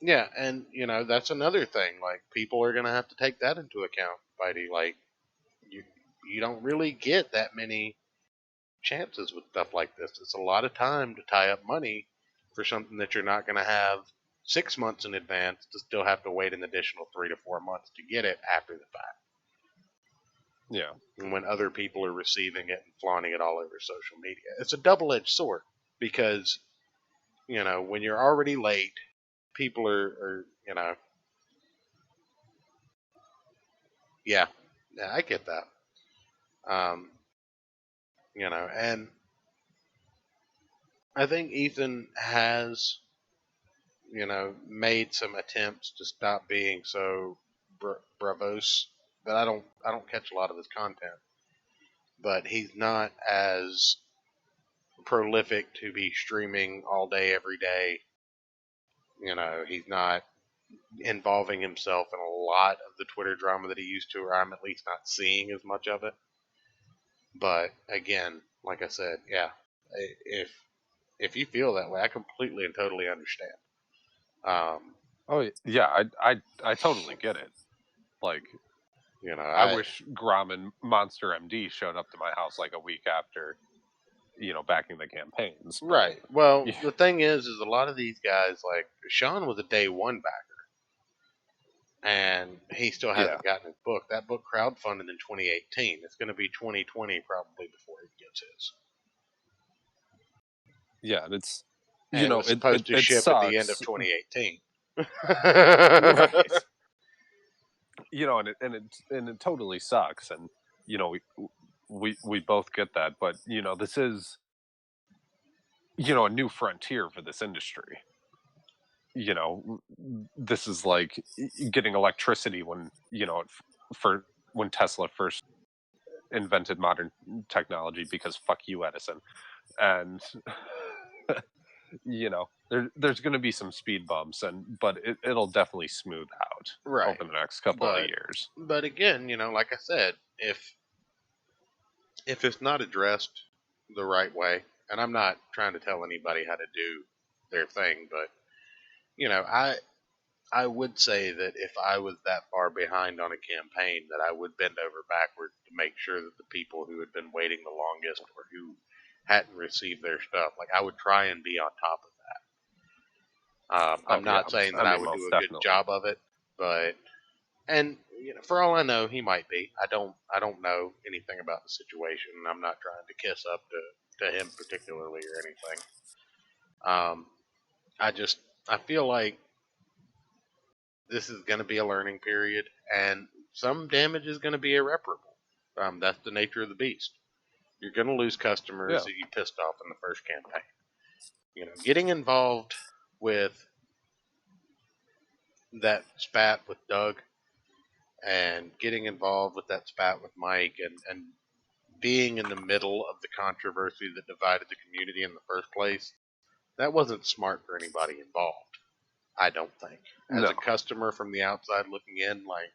Yeah, and that's another thing. Like, people are gonna have to take that into account, Spidey. Like, you don't really get that many chances with stuff like this. It's a lot of time to tie up money for something that you're not gonna have 6 months in advance to still have to wait an additional 3 to 4 months to get it after the fact. Yeah. And when other people are receiving it and flaunting it all over social media, it's a double-edged sword because when you're already late, people are yeah, Yeah, I get that. Um, and I think Ethan has, made some attempts to stop being so bravos. But I don't catch a lot of his content. But he's not as prolific to be streaming all day, every day. He's not involving himself in a lot of the Twitter drama that he used to, or I'm at least not seeing as much of it. But again, like I said, yeah, if you feel that way, I completely and totally understand. Oh yeah, I totally get it. Like, I wish Grom and Monster MD showed up to my house like a week after, backing the campaigns. But, right. Well, the thing is a lot of these guys, like Sean, was a day one backer, and he still hasn't gotten his book. That book crowdfunded in 2018. It's going to be 2020 probably before he gets his. Yeah, and it's and it's supposed to ship sucks. at the end of 2018. Right. And it totally sucks, and we both get that, but this is a new frontier for this industry. This is like getting electricity when for when Tesla first invented modern technology, because fuck you, Edison. And there's going to be some speed bumps, but it'll definitely smooth out over the next couple of years. But again, like I said, if it's not addressed the right way, and I'm not trying to tell anybody how to do their thing, but I would say that if I was that far behind on a campaign, that I would bend over backward to make sure that the people who had been waiting the longest, or who hadn't received their stuff, like, I would try and be on top of that. I'm not saying that I would do a good job of it, but for all I know, he might be. I don't know anything about the situation, and I'm not trying to kiss up to him particularly or anything. I feel like this is going to be a learning period, and some damage is going to be irreparable. That's the nature of the beast. You're going to lose customers that you pissed off in the first campaign. Getting involved with that spat with Doug, and getting involved with that spat with Mike, and being in the middle of the controversy that divided the community in the first place, that wasn't smart for anybody involved. I don't think. As a customer from the outside looking in, like,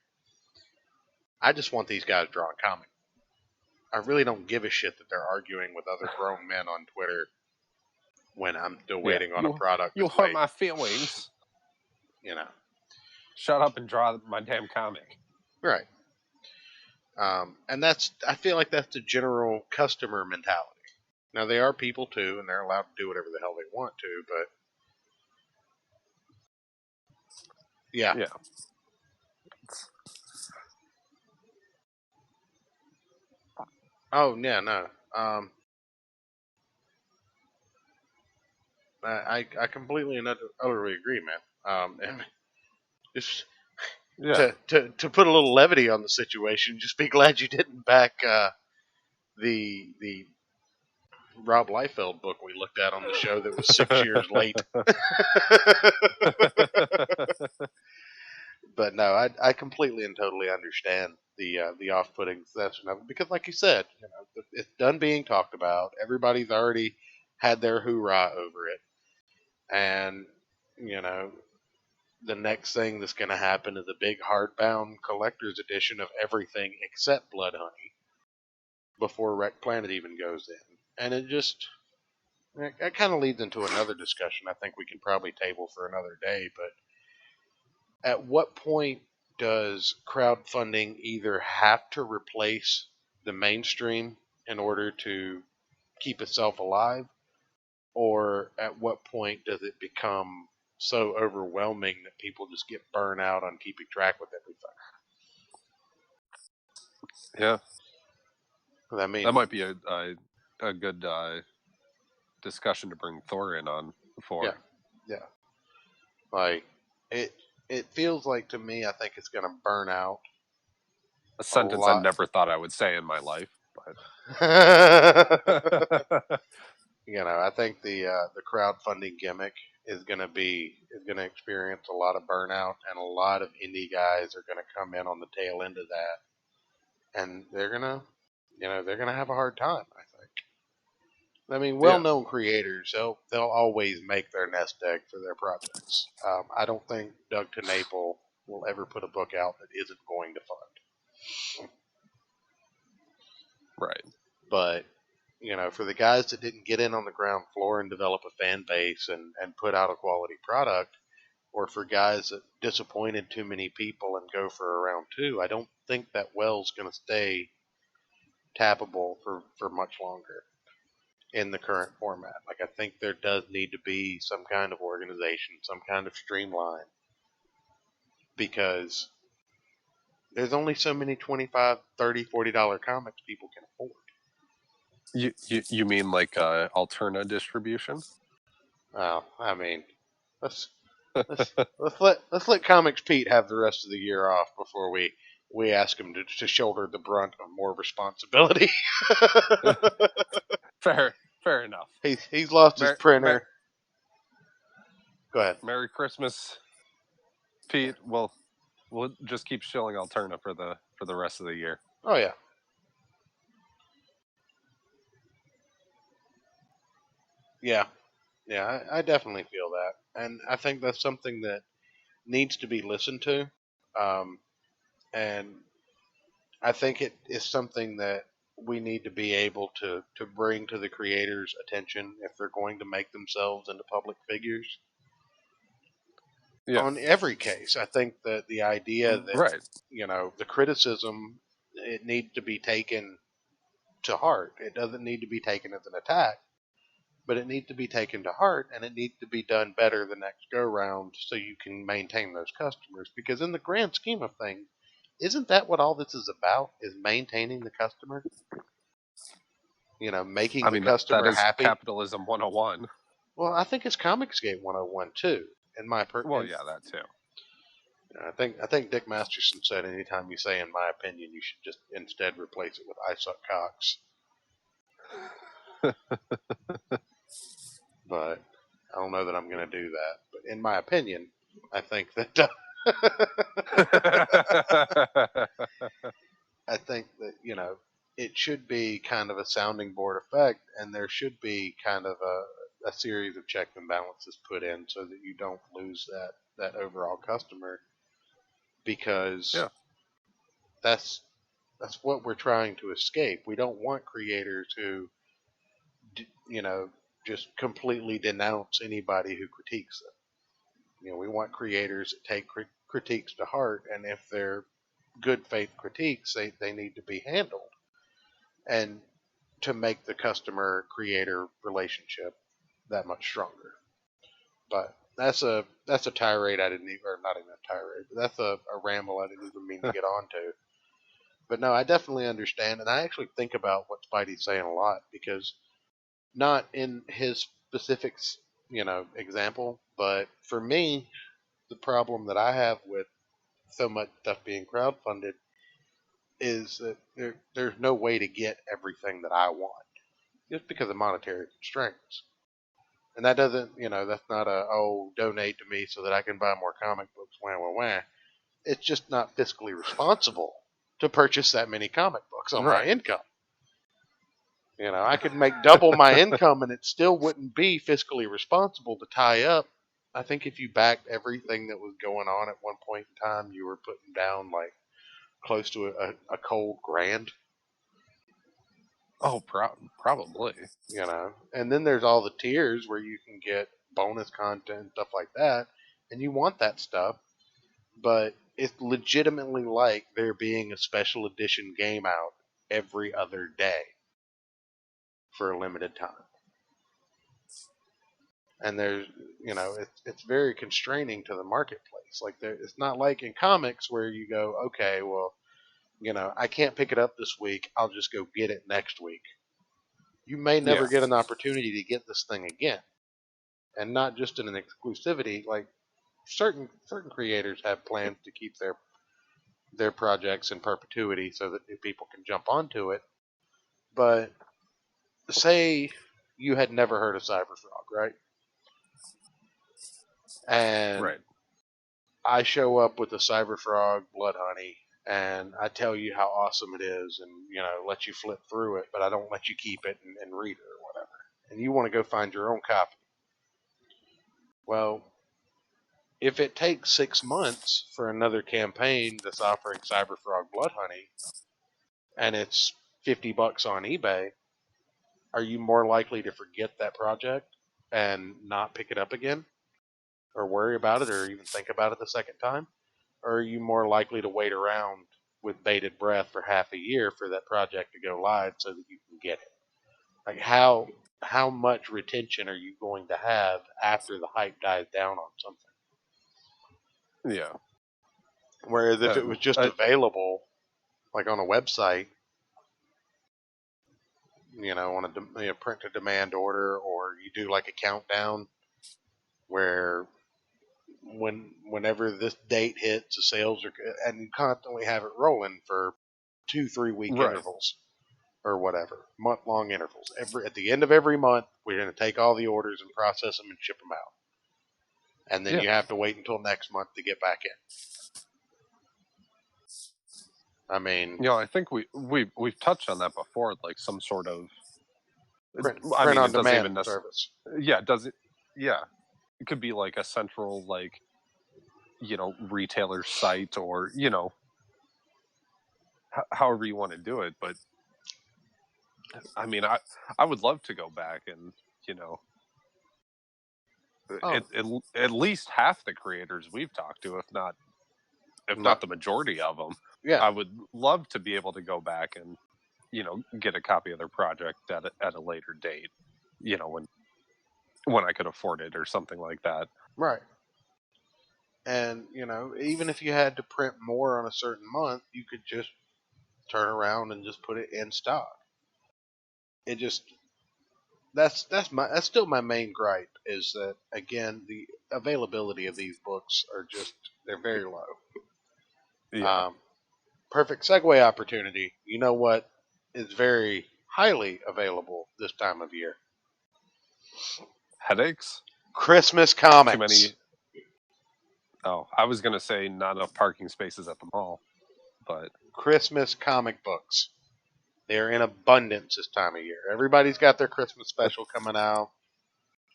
I just want these guys drawing comic. I really don't give a shit that they're arguing with other grown men on Twitter when I'm still waiting on a product. You hurt my feelings. Shut up and draw my damn comic. Right. And I feel like that's the general customer mentality. Now, they are people too, and they're allowed to do whatever the hell they want to, but yeah. Oh, yeah, no. I completely and utterly agree, man. Just to put a little levity on the situation, just be glad you didn't back the Rob Liefeld book we looked at on the show that was 6 years late. But no, I completely and totally understand the off-putting session of it, because, like you said, it's done being talked about. Everybody's already had their hoorah over it, and the next thing that's going to happen is a big hardbound collector's edition of everything except Blood Honey before Wreck Planet even goes in, and it kind of leads into another discussion I think we can probably table for another day. But at what point does crowdfunding either have to replace the mainstream in order to keep itself alive, or at what point does it become so overwhelming that people just get burned out on keeping track with everything? Yeah. I mean, that might be a good discussion to bring Thor in on for. Yeah. Like, it feels like to me, I think it's going to burn out A a sentence I lot. never thought I would say in my life. You But know, I think the crowdfunding gimmick is gonna experience a lot of burnout, and a lot of indie guys are gonna come in on the tail end of that, and they're gonna have a hard time. I think. I mean, yeah, well-known creators, they'll always make their nest egg for their projects. I don't think Doug TeNapel will ever put a book out that isn't going to fund. right. But for the guys that didn't get in on the ground floor and develop a fan base and put out a quality product, or for guys that disappointed too many people and go for a round two, I don't think that well's going to stay tappable for much longer in the current format. Like, I think there does need to be some kind of organization, some kind of streamline, because there's only so many $25, $30, $40 comics people can afford. You mean like Alterna distribution? Oh, I mean, let's let's let Comics Pete have the rest of the year off before we ask him to shoulder the brunt of more responsibility. Fair enough. He's lost his printer. Go ahead. Merry Christmas, Pete. We'll just keep shilling Alterna for the rest of the year. Oh yeah. Yeah, I definitely feel that, and I think that's something that needs to be listened to, and I think it is something that we need to be able to bring to the creators' attention if they're going to make themselves into public figures. Yeah. On every case, I think that the idea that Right. the criticism, it needs to be taken to heart. It doesn't need to be taken as an attack, but it needs to be taken to heart, and it needs to be done better the next go round so you can maintain those customers. Because in the grand scheme of things, isn't that what all this is about? Is maintaining the customer? Making the customer that is happy. Capitalism 101. Well, I think it's Comicsgate 101 too. Well, yeah, that too. I think Dick Masterson said, anytime you say "in my opinion," you should just instead replace it with "I suck cocks." But I don't know that I'm going to do that. But in my opinion, I think that I think that it should be kind of a sounding board effect, and there should be kind of a series of checks and balances put in so that you don't lose that overall customer, because that's what we're trying to escape. We don't want creators who just completely denounce anybody who critiques them. We want creators that take critiques to heart, and if they're good faith critiques, they need to be handled, and to make the customer creator relationship that much stronger. But that's a tirade I didn't even, or not even a tirade, but that's a ramble I didn't even mean to get onto. But no, I definitely understand, and I actually think about what Spidey's saying a lot, because not in his specific example, but for me, the problem that I have with so much stuff being crowdfunded is that there's no way to get everything that I want, just because of monetary constraints. And that doesn't, that's not donate to me so that I can buy more comic books, wah, wah, wah. It's just not fiscally responsible to purchase that many comic books on my income. I could make double my income and it still wouldn't be fiscally responsible to tie up. I think if you backed everything that was going on at one point in time, you were putting down like close to a cold grand. Oh, probably. And then there's all the tiers where you can get bonus content, stuff like that, and you want that stuff, but it's legitimately like there being a special edition game out every other day for a limited time. And there's, it's very constraining to the marketplace. Like, it's not like in comics where you go, okay, well, I can't pick it up this week, I'll just go get it next week. You may never get an opportunity to get this thing again. And not just in an exclusivity, like certain creators have plans to keep their projects in perpetuity so that new people can jump onto it. But say you had never heard of Cyberfrog, right? And Right. I show up with a Cyberfrog Blood Honey, and I tell you how awesome it is, and let you flip through it, but I don't let you keep it and read it or whatever. And you want to go find your own copy. Well, if it takes 6 months for another campaign that's offering Cyberfrog Blood Honey, and it's $50 on eBay, are you more likely to forget that project and not pick it up again, or worry about it, or even think about it the second time? Or are you more likely to wait around with bated breath for half a year for that project to go live so that you can get it? Like how much retention are you going to have after the hype dies down on something? Yeah. Whereas if it was just available, like on a website, on a print to demand order, or you do like a countdown where whenever this date hits, the sales are, and you constantly have it rolling for 2-3 week Right. intervals or whatever, month-long intervals. At the end of every month, we're going to take all the orders and process them and ship them out. And then you have to wait until next month to get back in. I mean, I think we've touched on that before, like some sort of print on demand service. Yeah, does it? Yeah, it could be like a central, like, retailer site, or however you want to do it. But I mean, I would love to go back and at least half the creators we've talked to, if not the majority of them. Yeah, I would love to be able to go back and get a copy of their project at a later date, when I could afford it or something like that. Right. And even if you had to print more on a certain month, you could just turn around and just put it in stock. It just that's still my main gripe, is that, again, the availability of these books they're very low. Yeah. Perfect segue opportunity. You know what is very highly available this time of year? Headaches? Christmas comics. Too many. Oh, I was going to say not enough parking spaces at the mall, but Christmas comic books. They're in abundance this time of year. Everybody's got their Christmas special coming out.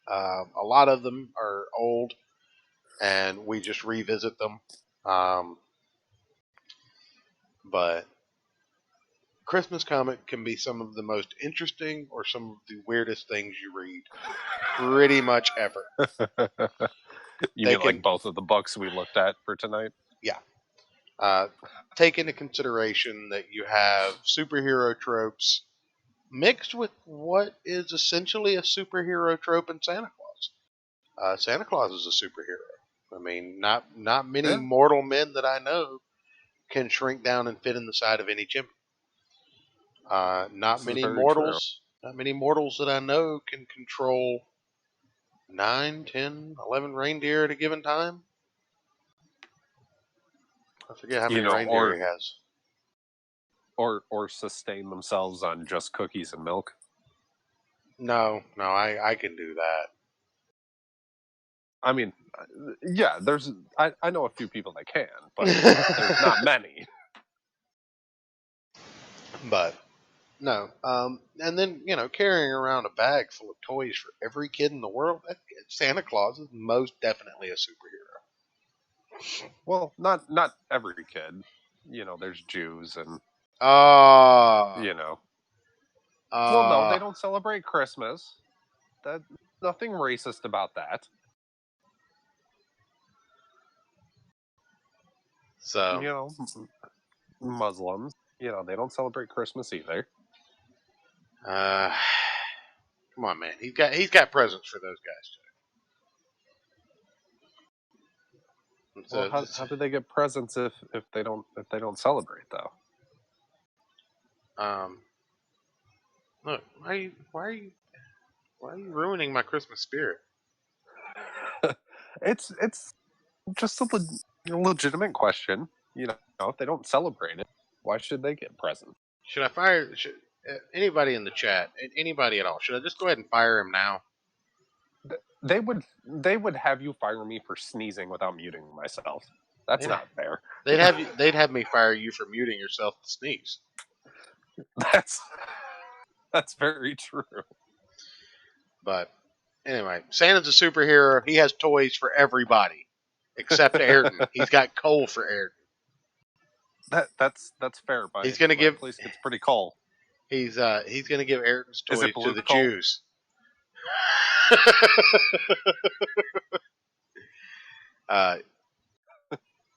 A lot of them are old, and we just revisit them. But Christmas comic can be some of the most interesting or some of the weirdest things you read pretty much ever. You mean like both of the books we looked at for tonight? Yeah. Take into consideration that you have superhero tropes mixed with what is essentially a superhero trope in Santa Claus. Santa Claus is a superhero. I mean, not many mortal men that I know can shrink down and fit in the side of any chimney. Not many mortals that I know can control 9, 10, 11 reindeer at a given time. I forget how many reindeer he has. Or sustain themselves on just cookies and milk. No, I can do that. I mean, yeah, I know a few people that can, but there's not many. But no, and then carrying around a bag full of toys for every kid in the world. Santa Claus is most definitely a superhero. Well, not every kid. There's Jews and well, no, they don't celebrate Christmas. That nothing racist about that. So Muslims, they don't celebrate Christmas either. Come on, man. He's got presents for those guys too. Well, how do they get presents if they don't celebrate though? Look, why are you ruining my Christmas spirit? It's just a legitimate question. You know, if they don't celebrate it, why should they get presents? Should I fire anybody in the chat? Anybody at all? Should I just go ahead and fire him now? They would have you fire me for sneezing without muting myself. That's Yeah. not fair. They'd have me fire you for muting yourself to sneeze. That's very true. But anyway, Santa's a superhero. He has toys for everybody except Ayrton. He's got coal for Ayrton. That's fair. But He's gonna give. Place gets pretty cold. He's gonna give Ayrton's Is toys it blue to the coal? Jews.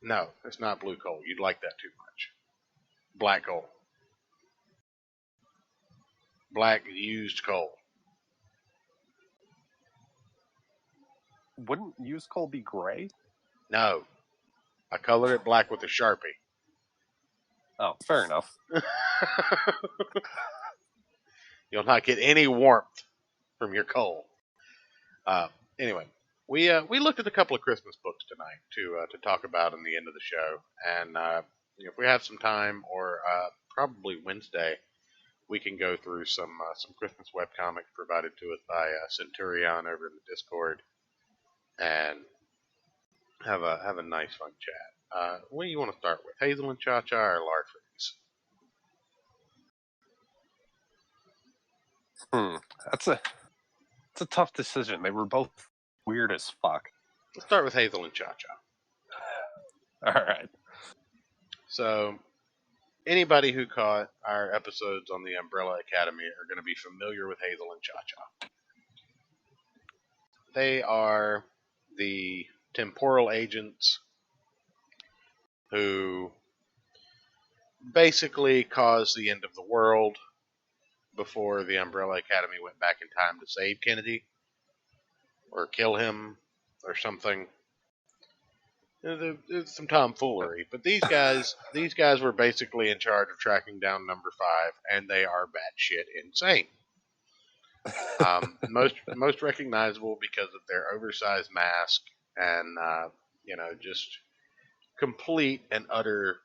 No, it's not blue coal. You'd like that too much. Black coal. Black used coal. Wouldn't used coal be gray? No. I colored it black with a Sharpie. Oh, fair enough. You'll not get any warmth from your coal. Anyway, we looked at a couple of Christmas books tonight to talk about in the end of the show, and if we have some time, or probably Wednesday, we can go through some Christmas webcomics provided to us by Centurion over in the Discord, and have a nice fun chat. What do you want to start with, Hazel and ChaCha or Larfreds? That's a tough decision. They were both weird as fuck. Let's start with Hazel and ChaCha. All right. So, anybody who caught our episodes on the Umbrella Academy are going to be familiar with Hazel and ChaCha. They are the temporal agents who basically caused the end of the world before the Umbrella Academy went back in time to save Kennedy or kill him or something. There's some tomfoolery, but these guys were basically in charge of tracking down Number 5, and they are batshit insane. Most recognizable because of their oversized mask and just complete and utter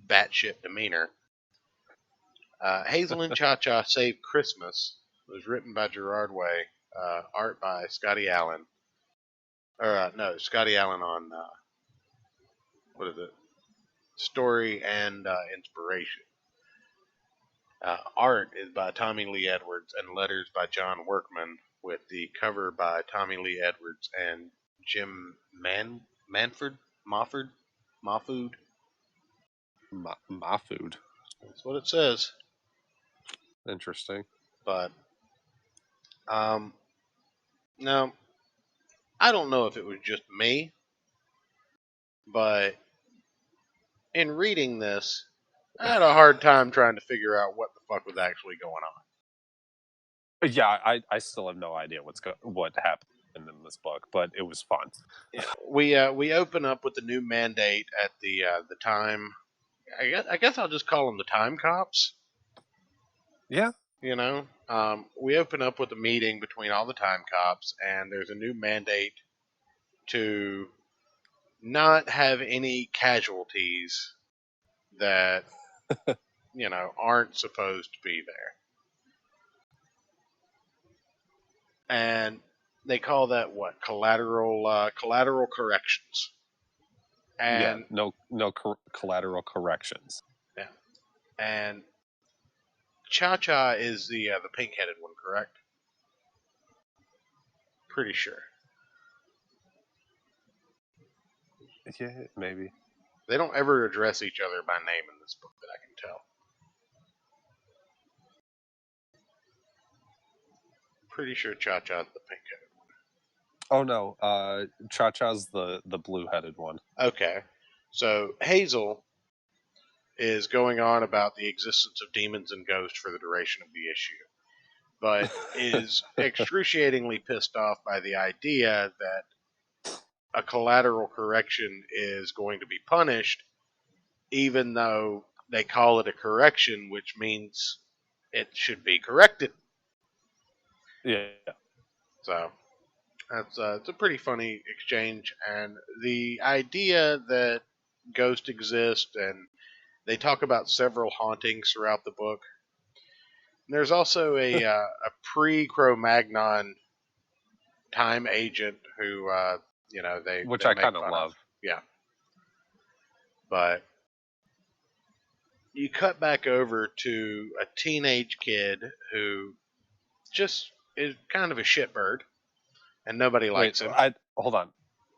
batshit demeanor. Hazel and ChaCha Save Christmas was written by Gerard Way, art by Scotty Allen. Scotty Allen on what is it? Story and inspiration. Art is by Tommy Lee Edwards and letters by John Workman, with the cover by Tommy Lee Edwards and Jim Mahfood. Mahfood. That's what it says. Interesting. But now I don't know if it was just me, but in reading this, I had a hard time trying to figure out what the fuck was actually going on. Yeah, I still have no idea what happened in this book, but it was fun. Yeah, we open up with the new mandate at the time. I guess I'll just call them the time cops. Yeah. We open up with a meeting between all the time cops, and there's a new mandate to not have any casualties that aren't supposed to be there. And they call that what? Collateral corrections. And no collateral corrections. Yeah. And ChaCha is the pink-headed one, correct? Pretty sure. Yeah, maybe. They don't ever address each other by name in this book that I can tell. Pretty sure ChaCha's the pink-headed one. Oh no, ChaCha's the blue-headed one. Okay. So Hazel is going on about the existence of demons and ghosts for the duration of the issue, but is excruciatingly pissed off by the idea that a collateral correction is going to be punished, even though they call it a correction, which means it should be corrected. Yeah. So it's a pretty funny exchange, and the idea that ghosts exist, and they talk about several hauntings throughout the book. And there's also a pre-Cro-Magnon time agent who, which they I make kind of fun love. of. Yeah, but you cut back over to a teenage kid who just is kind of a shitbird, and nobody likes Wait, him. hold on.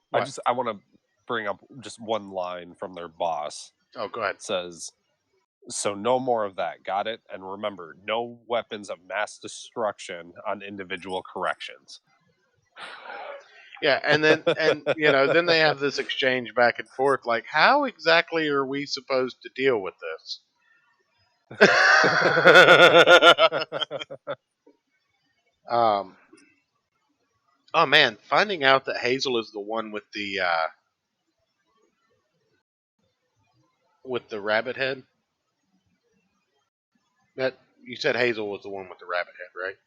What? I want to bring up just one line from their boss. Oh, go ahead. It says, "So no more of that. Got it? And remember, no weapons of mass destruction on individual corrections." Yeah, and then then they have this exchange back and forth, like, how exactly are we supposed to deal with this? Oh man, finding out that Hazel is the one with the rabbit head. That you said Hazel was the one with the rabbit head, right?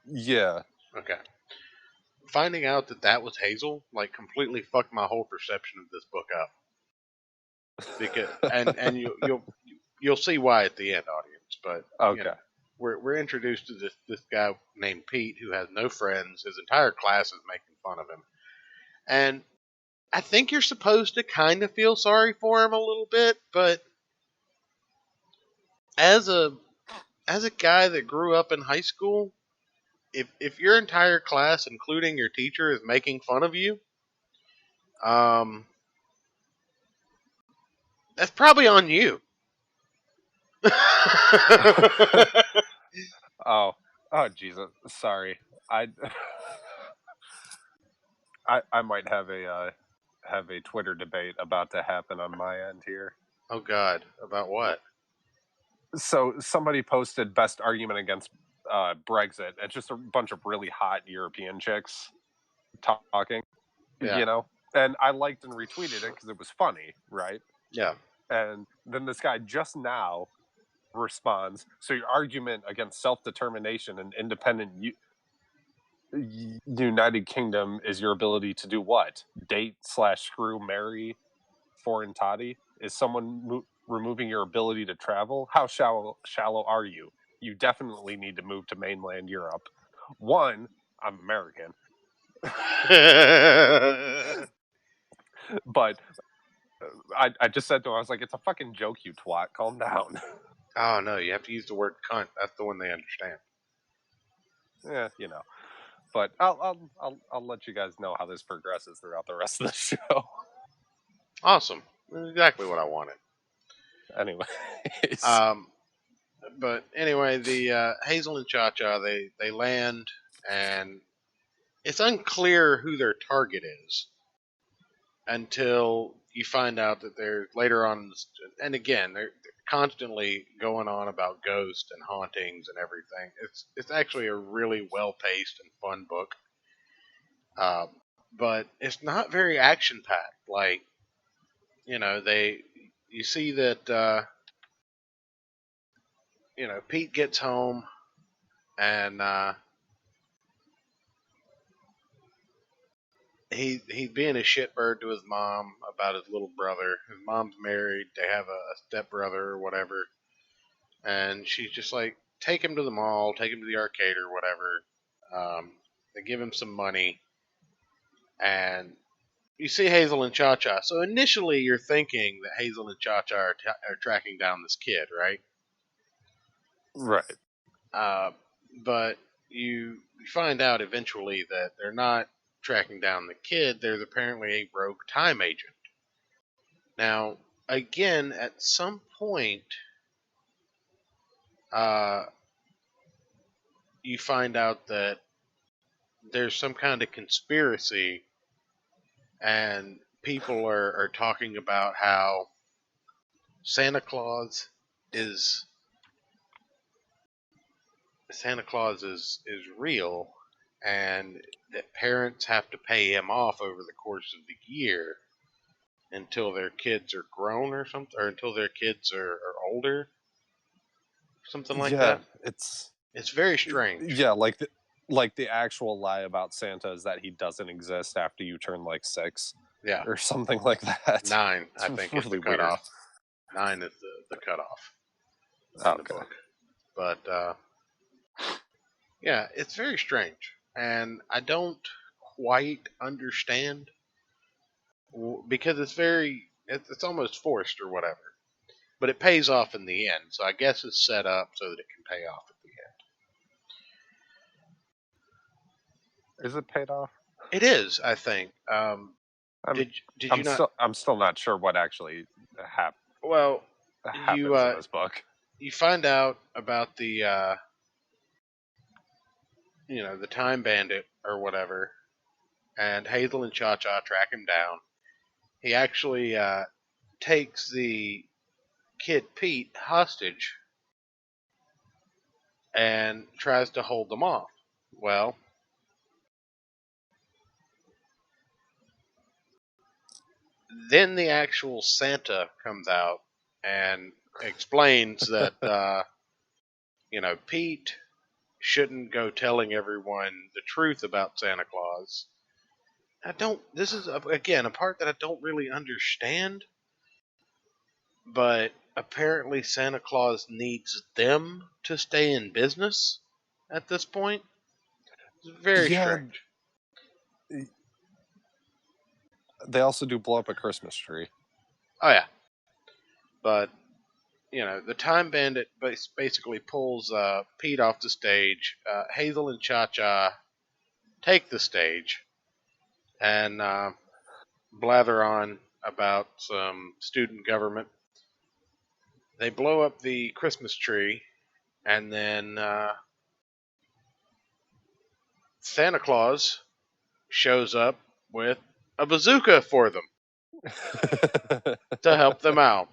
Yeah. Okay. Finding out that was Hazel, like, completely fucked my whole perception of this book up. Because and you'll see why at the end, audience. But Okay. we're introduced to this guy named Pete who has no friends. His entire class is making fun of him, and I think you're supposed to kind of feel sorry for him a little bit. But as a guy that grew up in high school, if your entire class, including your teacher, is making fun of you, that's probably on you. Oh, Jesus. Sorry. I I might have a Twitter debate about to happen on my end here. Oh God, about what? So somebody posted best argument against Brexit. It's just a bunch of really hot European chicks talking, Yeah. And I liked and retweeted it because it was funny, right? Yeah. And then this guy just now responds, so your argument against self-determination and independent United Kingdom is your ability to do what? Date/screw, marry foreign toddy? Is someone removing your ability to travel? How shallow are you? You definitely need to move to mainland Europe. One, I'm American. But I just said to him, I was like, it's a fucking joke, you twat. Calm down. Oh no, you have to use the word cunt. That's the one they understand. Yeah, But I'll let you guys know how this progresses throughout the rest of the show. Awesome. That's exactly what I wanted. Anyways. But anyway, the Hazel and ChaCha, they land, and it's unclear who their target is until you find out that they're later on. And again, they're constantly going on about ghosts and hauntings and everything. It's actually a really well paced and fun book. But it's not very action packed. Like, you see that, Pete gets home and he's being a shitbird to his mom about his little brother. His mom's married. They have a stepbrother or whatever, and she's just like, take him to the mall, take him to the arcade or whatever. They give him some money, and you see Hazel and ChaCha. So initially, you're thinking that Hazel and ChaCha are tracking down this kid, right? Right. But you find out eventually that they're not tracking down the kid. There's apparently a rogue time agent. Now, again, at some point, you find out that there's some kind of conspiracy, and people are talking about how Santa Claus is real, and that parents have to pay him off over the course of the year until their kids are grown or something, or until their kids are older, something like that. It's very strange. Yeah, like the actual lie about Santa is that he doesn't exist after you turn like 6. Yeah, or something like that. 9, It's I think, is the really weird. cutoff. 9 is the cutoff in the Okay. book. But yeah, it's very strange, and I don't quite understand because it's almost forced or whatever. But it pays off in the end, so I guess it's set up so that it can pay off at the end. Is it paid off? It is, I think. I'm Did you not? I'm still not sure what actually Well, happens in this book. you find out about the the Time Bandit or whatever, and Hazel and ChaCha track him down. He actually takes the kid Pete hostage and tries to hold them off. Well, then the actual Santa comes out and explains that Pete shouldn't go telling everyone the truth about Santa Claus. This is again a part that I don't really understand, but apparently Santa Claus needs them to stay in business at this point. It's very strange. They also do blow up a Christmas tree. Oh yeah, but the Time Bandit basically pulls Pete off the stage. Hazel and ChaCha take the stage and blather on about some student government. They blow up the Christmas tree, and then Santa Claus shows up with a bazooka for them to help them out.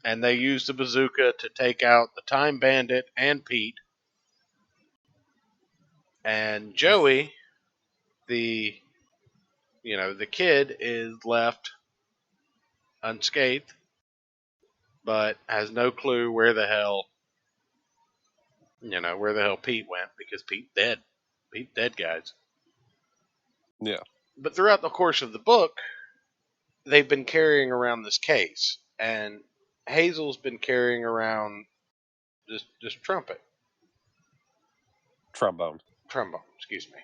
And they use the bazooka to take out the Time Bandit and Pete. And Joey, the kid, is left unscathed, but has no clue where the hell Pete went, because Pete's dead. Pete's dead, guys. Yeah. But throughout the course of the book, they've been carrying around this case, and Hazel's been carrying around this trombone, excuse me,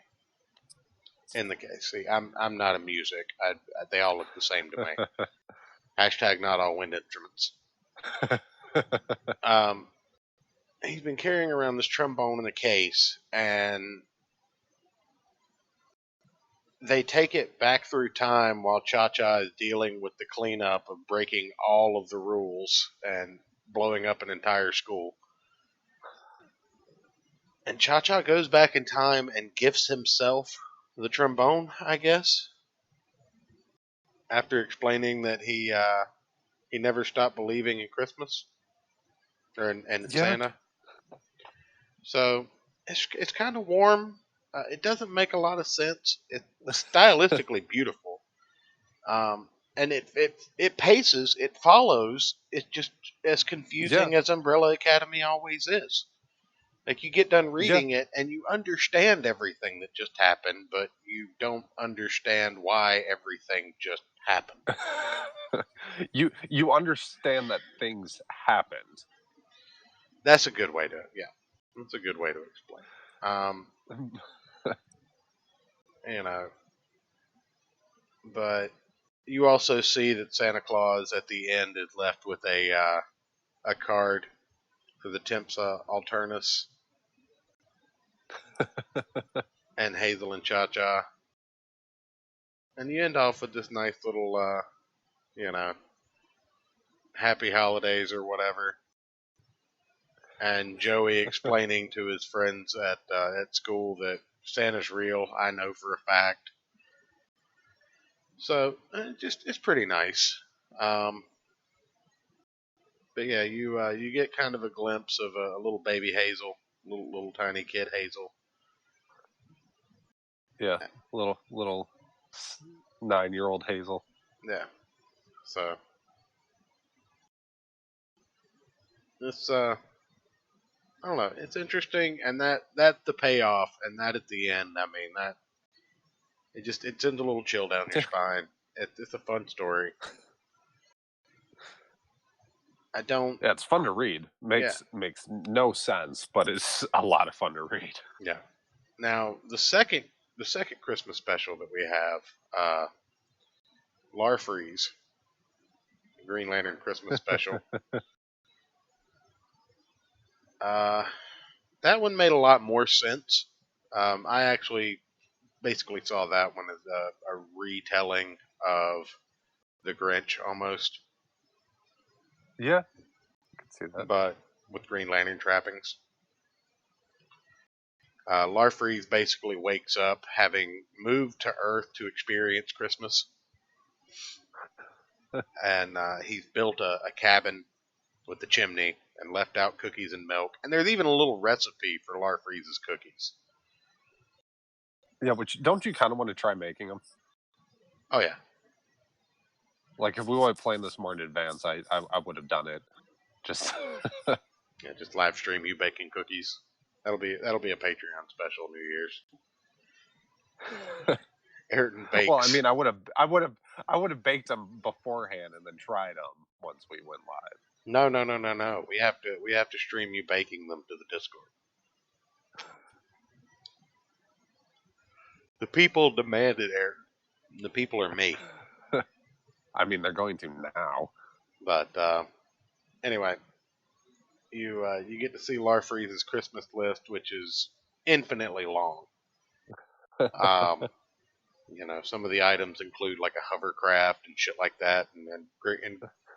in the case. See, I'm not a music. They all look the same to me. Hashtag not all wind instruments. He's been carrying around this trombone in a case, and they take it back through time while ChaCha is dealing with the cleanup of breaking all of the rules and blowing up an entire school. And ChaCha goes back in time and gifts himself the trombone, I guess, after explaining that he never stopped believing in Christmas and Santa. So it's kind of warm. It doesn't make a lot of sense. It's stylistically beautiful, and it paces. It follows. It's just as confusing as Umbrella Academy always is. Like, you get done reading it and you understand everything that just happened, but you don't understand why everything just happened. You understand that things happened. That's a good way to that's a good way to explain. But you also see that Santa Claus at the end is left with a card for the Tempsa Alternus and Hazel and ChaCha. And you end off with this nice little, happy holidays or whatever. And Joey explaining to his friends at school that Santa's real, I know for a fact. So, it's pretty nice. But yeah, you get kind of a glimpse of a little baby Hazel, little tiny kid Hazel. Yeah, little 9-year-old Hazel. Yeah. So it's I don't know, it's interesting, and that's the payoff, and that at the end, I mean, that it sends a little chill down your spine. It's a fun story. I don't. Yeah, it's fun to read. Makes no sense, but it's a lot of fun to read. Yeah. Now the second Christmas special that we have, Larfreeze, Green Lantern Christmas special. That one made a lot more sense. I actually basically saw that one as a retelling of the Grinch almost, Yeah, I can see that. but with Green Lantern trappings. Larfreeze basically wakes up having moved to Earth to experience Christmas, and he's built a cabin with the chimney and left out cookies and milk. And there's even a little recipe for Larfreeze's cookies. Yeah, which don't you kind of want to try making them? Oh yeah, Like if we were playing this more in advance, I would have done it. Just yeah. Just live stream you baking cookies. That'll be a Patreon special New Year's. Ayrton bakes. well, I mean, I would have baked them beforehand and then tried them once we went live. No. We have to stream you baking them to the Discord. The people demanded, Ayrton. The people are me. I mean, they're going to now. But anyway, you get to see Larfreeze's Christmas list, which is infinitely long. Some of the items include like a hovercraft and shit like that, and then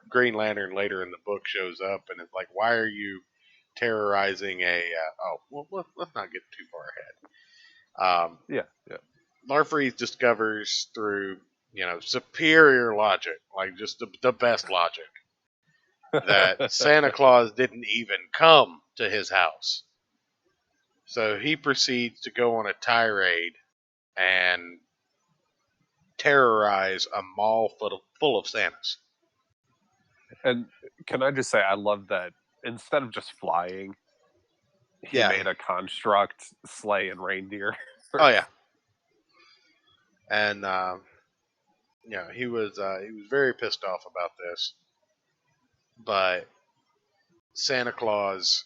Green Lantern later in the book shows up and it's like, why are you terrorizing a? Let's not get too far ahead. Yeah. Larfreeze discovers through superior logic, like just the best logic, that Santa Claus didn't even come to his house. So he proceeds to go on a tirade and terrorize a mall full of Santas. And can I just say, I love that instead of just flying, he made a construct sleigh and reindeer. Oh yeah. And he was very pissed off about this, but Santa Claus,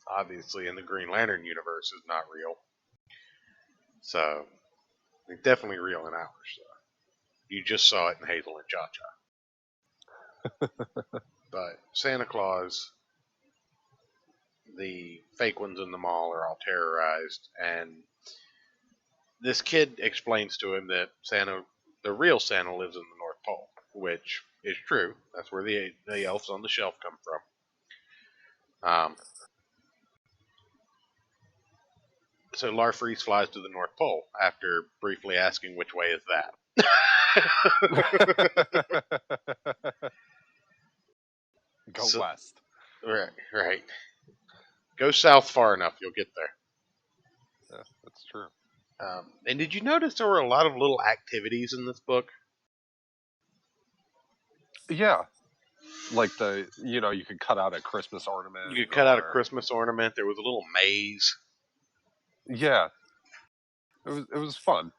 obviously in the Green Lantern universe, is not real. So it's definitely real in ours. So. You just saw it in Hazel and ChaCha. But Santa Claus, the fake ones in the mall are all terrorized, and this kid explains to him that the real Santa, lives in the North Pole, which is true. That's where the elves on the shelf come from. So Larfreeze flies to the North Pole after briefly asking which way is that. Go west. Right. Go south far enough, you'll get there. Yeah, that's true. And did you notice there were a lot of little activities in this book? Yeah. Like you could cut out a Christmas ornament. You could cut out a Christmas ornament. There was a little maze. Yeah. It was fun.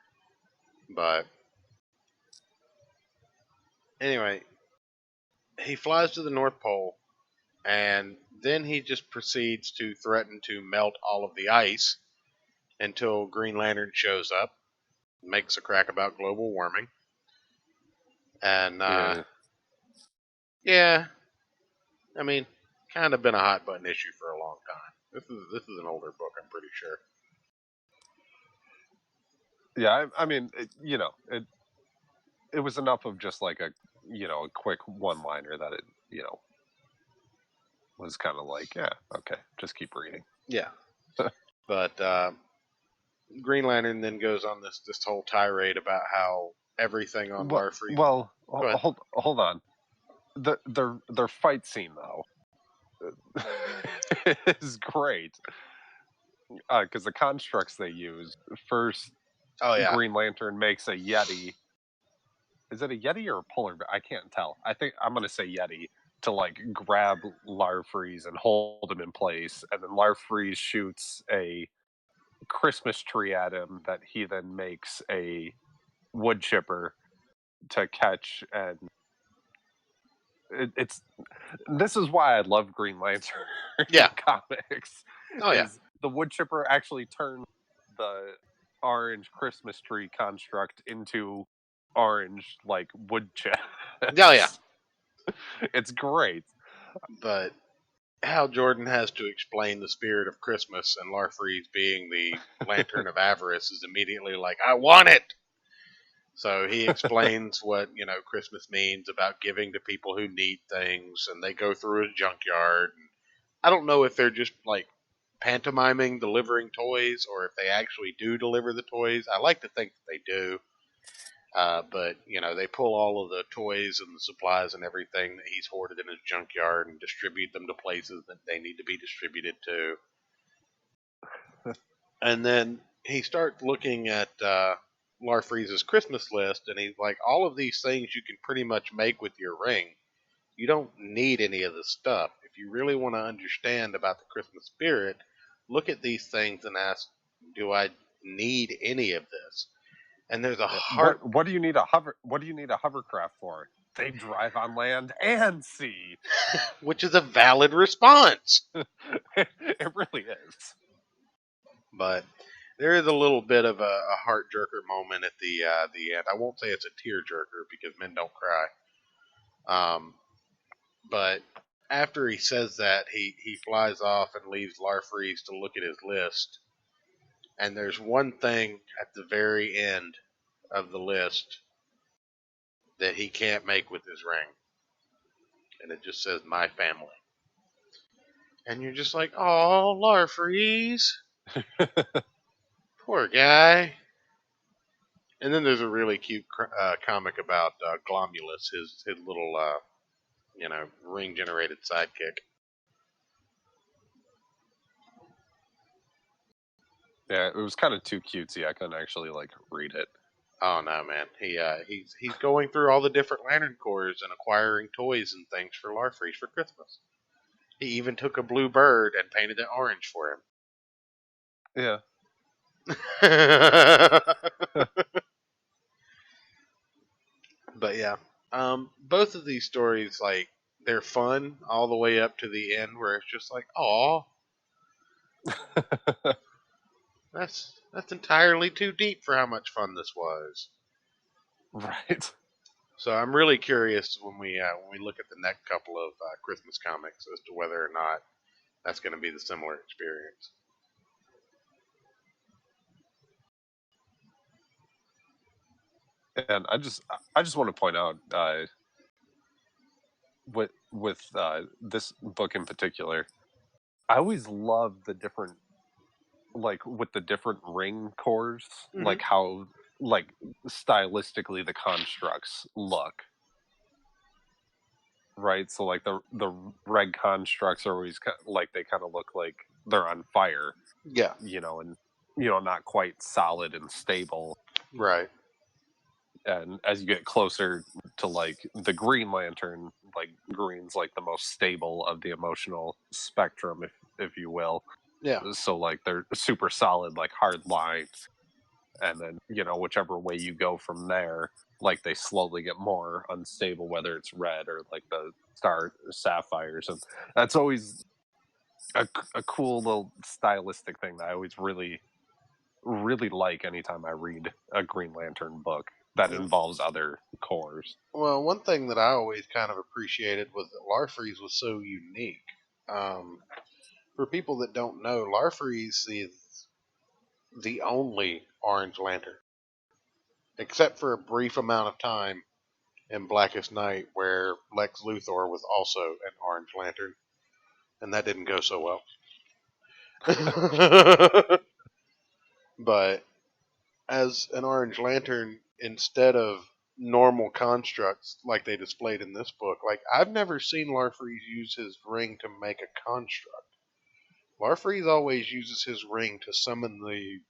But anyway, he flies to the North Pole, and then he just proceeds to threaten to melt all of the ice until Green Lantern shows up, makes a crack about global warming. And yeah, I mean, kind of been a hot button issue for a long time. This is an older book, I'm pretty sure. Yeah, I mean, it was enough of just like a quick one-liner that it was kind of like, yeah, okay, just keep reading. Yeah. But Green Lantern then goes on this whole tirade about how everything on Larfreeze. Well, hold on. Their fight scene though is great because the constructs they use first. Oh yeah. Green Lantern makes a Yeti. Is it a Yeti or a polar bear? I can't tell. I think I'm gonna say Yeti to like grab Larfreeze and hold him in place, and then Larfreeze shoots a Christmas tree at him that he then makes a wood chipper to catch, and it's this is why I love Green Lantern Yeah. comics. Oh, yeah. Is the wood chipper actually turned the orange Christmas tree construct into orange like wood chips? Oh, yeah. It's great. But Hal Jordan has to explain the spirit of Christmas, and Larfreeze, being the Lantern of Avarice, is immediately like, I want it! So he explains what, Christmas means about giving to people who need things, and they go through a junkyard. I don't know if they're just, pantomiming delivering toys, or if they actually do deliver the toys. I like to think that they do. But, they pull all of the toys and the supplies and everything that he's hoarded in his junkyard and distribute them to places that they need to be distributed to. And then he starts looking at Larfreeze's Christmas list, and he's like, all of these things you can pretty much make with your ring. You don't need any of the stuff. If you really want to understand about the Christmas spirit, look at these things and ask, do I need any of this? And there's a heart. What do you need a hovercraft for? They drive on land and sea. Which is a valid response. It really is. But there is a little bit of a heart jerker moment at the end. I won't say it's a tear jerker because men don't cry. But after he says that, he flies off and leaves Larfreeze to look at his list. And there's one thing at the very end of the list that he can't make with his ring. And it just says, my family. And you're just like, oh, Larfreeze. Poor guy. And then there's a really cute comic about Glomulus, his little, ring-generated sidekick. Yeah, it was kind of too cutesy. I couldn't actually read it. Oh no, man! He's going through all the different Lantern Corps and acquiring toys and things for Larfreeze for Christmas. He even took a blue bird and painted it orange for him. Yeah. But yeah, both of these stories, they're fun all the way up to the end, where it's just like, aw, that's entirely too deep for how much fun this was. Right. So I'm really curious when we look at the next couple of Christmas comics as to whether or not that's going to be the similar experience. And I just want to point out with this book in particular, I always love the different with the different ring cores, Mhm. how stylistically the constructs look. Right, so the red constructs are always they kind of look like they're on fire, Yeah. and not quite solid and stable. Right. And as you get closer to the Green Lantern, green's the most stable of the emotional spectrum, if you will. Yeah. So they're super solid, hard lines, and then whichever way you go from there, they slowly get more unstable, whether it's red or the star sapphires, and that's always a cool little stylistic thing that I always really like anytime I read a Green Lantern book that involves other cores. Well, one thing that I always kind of appreciated was that Larfreeze was so unique. For people that don't know, Larfreeze is the only Orange Lantern, except for a brief amount of time in Blackest Night where Lex Luthor was also an Orange Lantern, and that didn't go so well. But as an Orange Lantern, instead of normal constructs like they displayed in this book, I've never seen Larfreeze use his ring to make a construct. Larfreeze always uses his ring to summon the,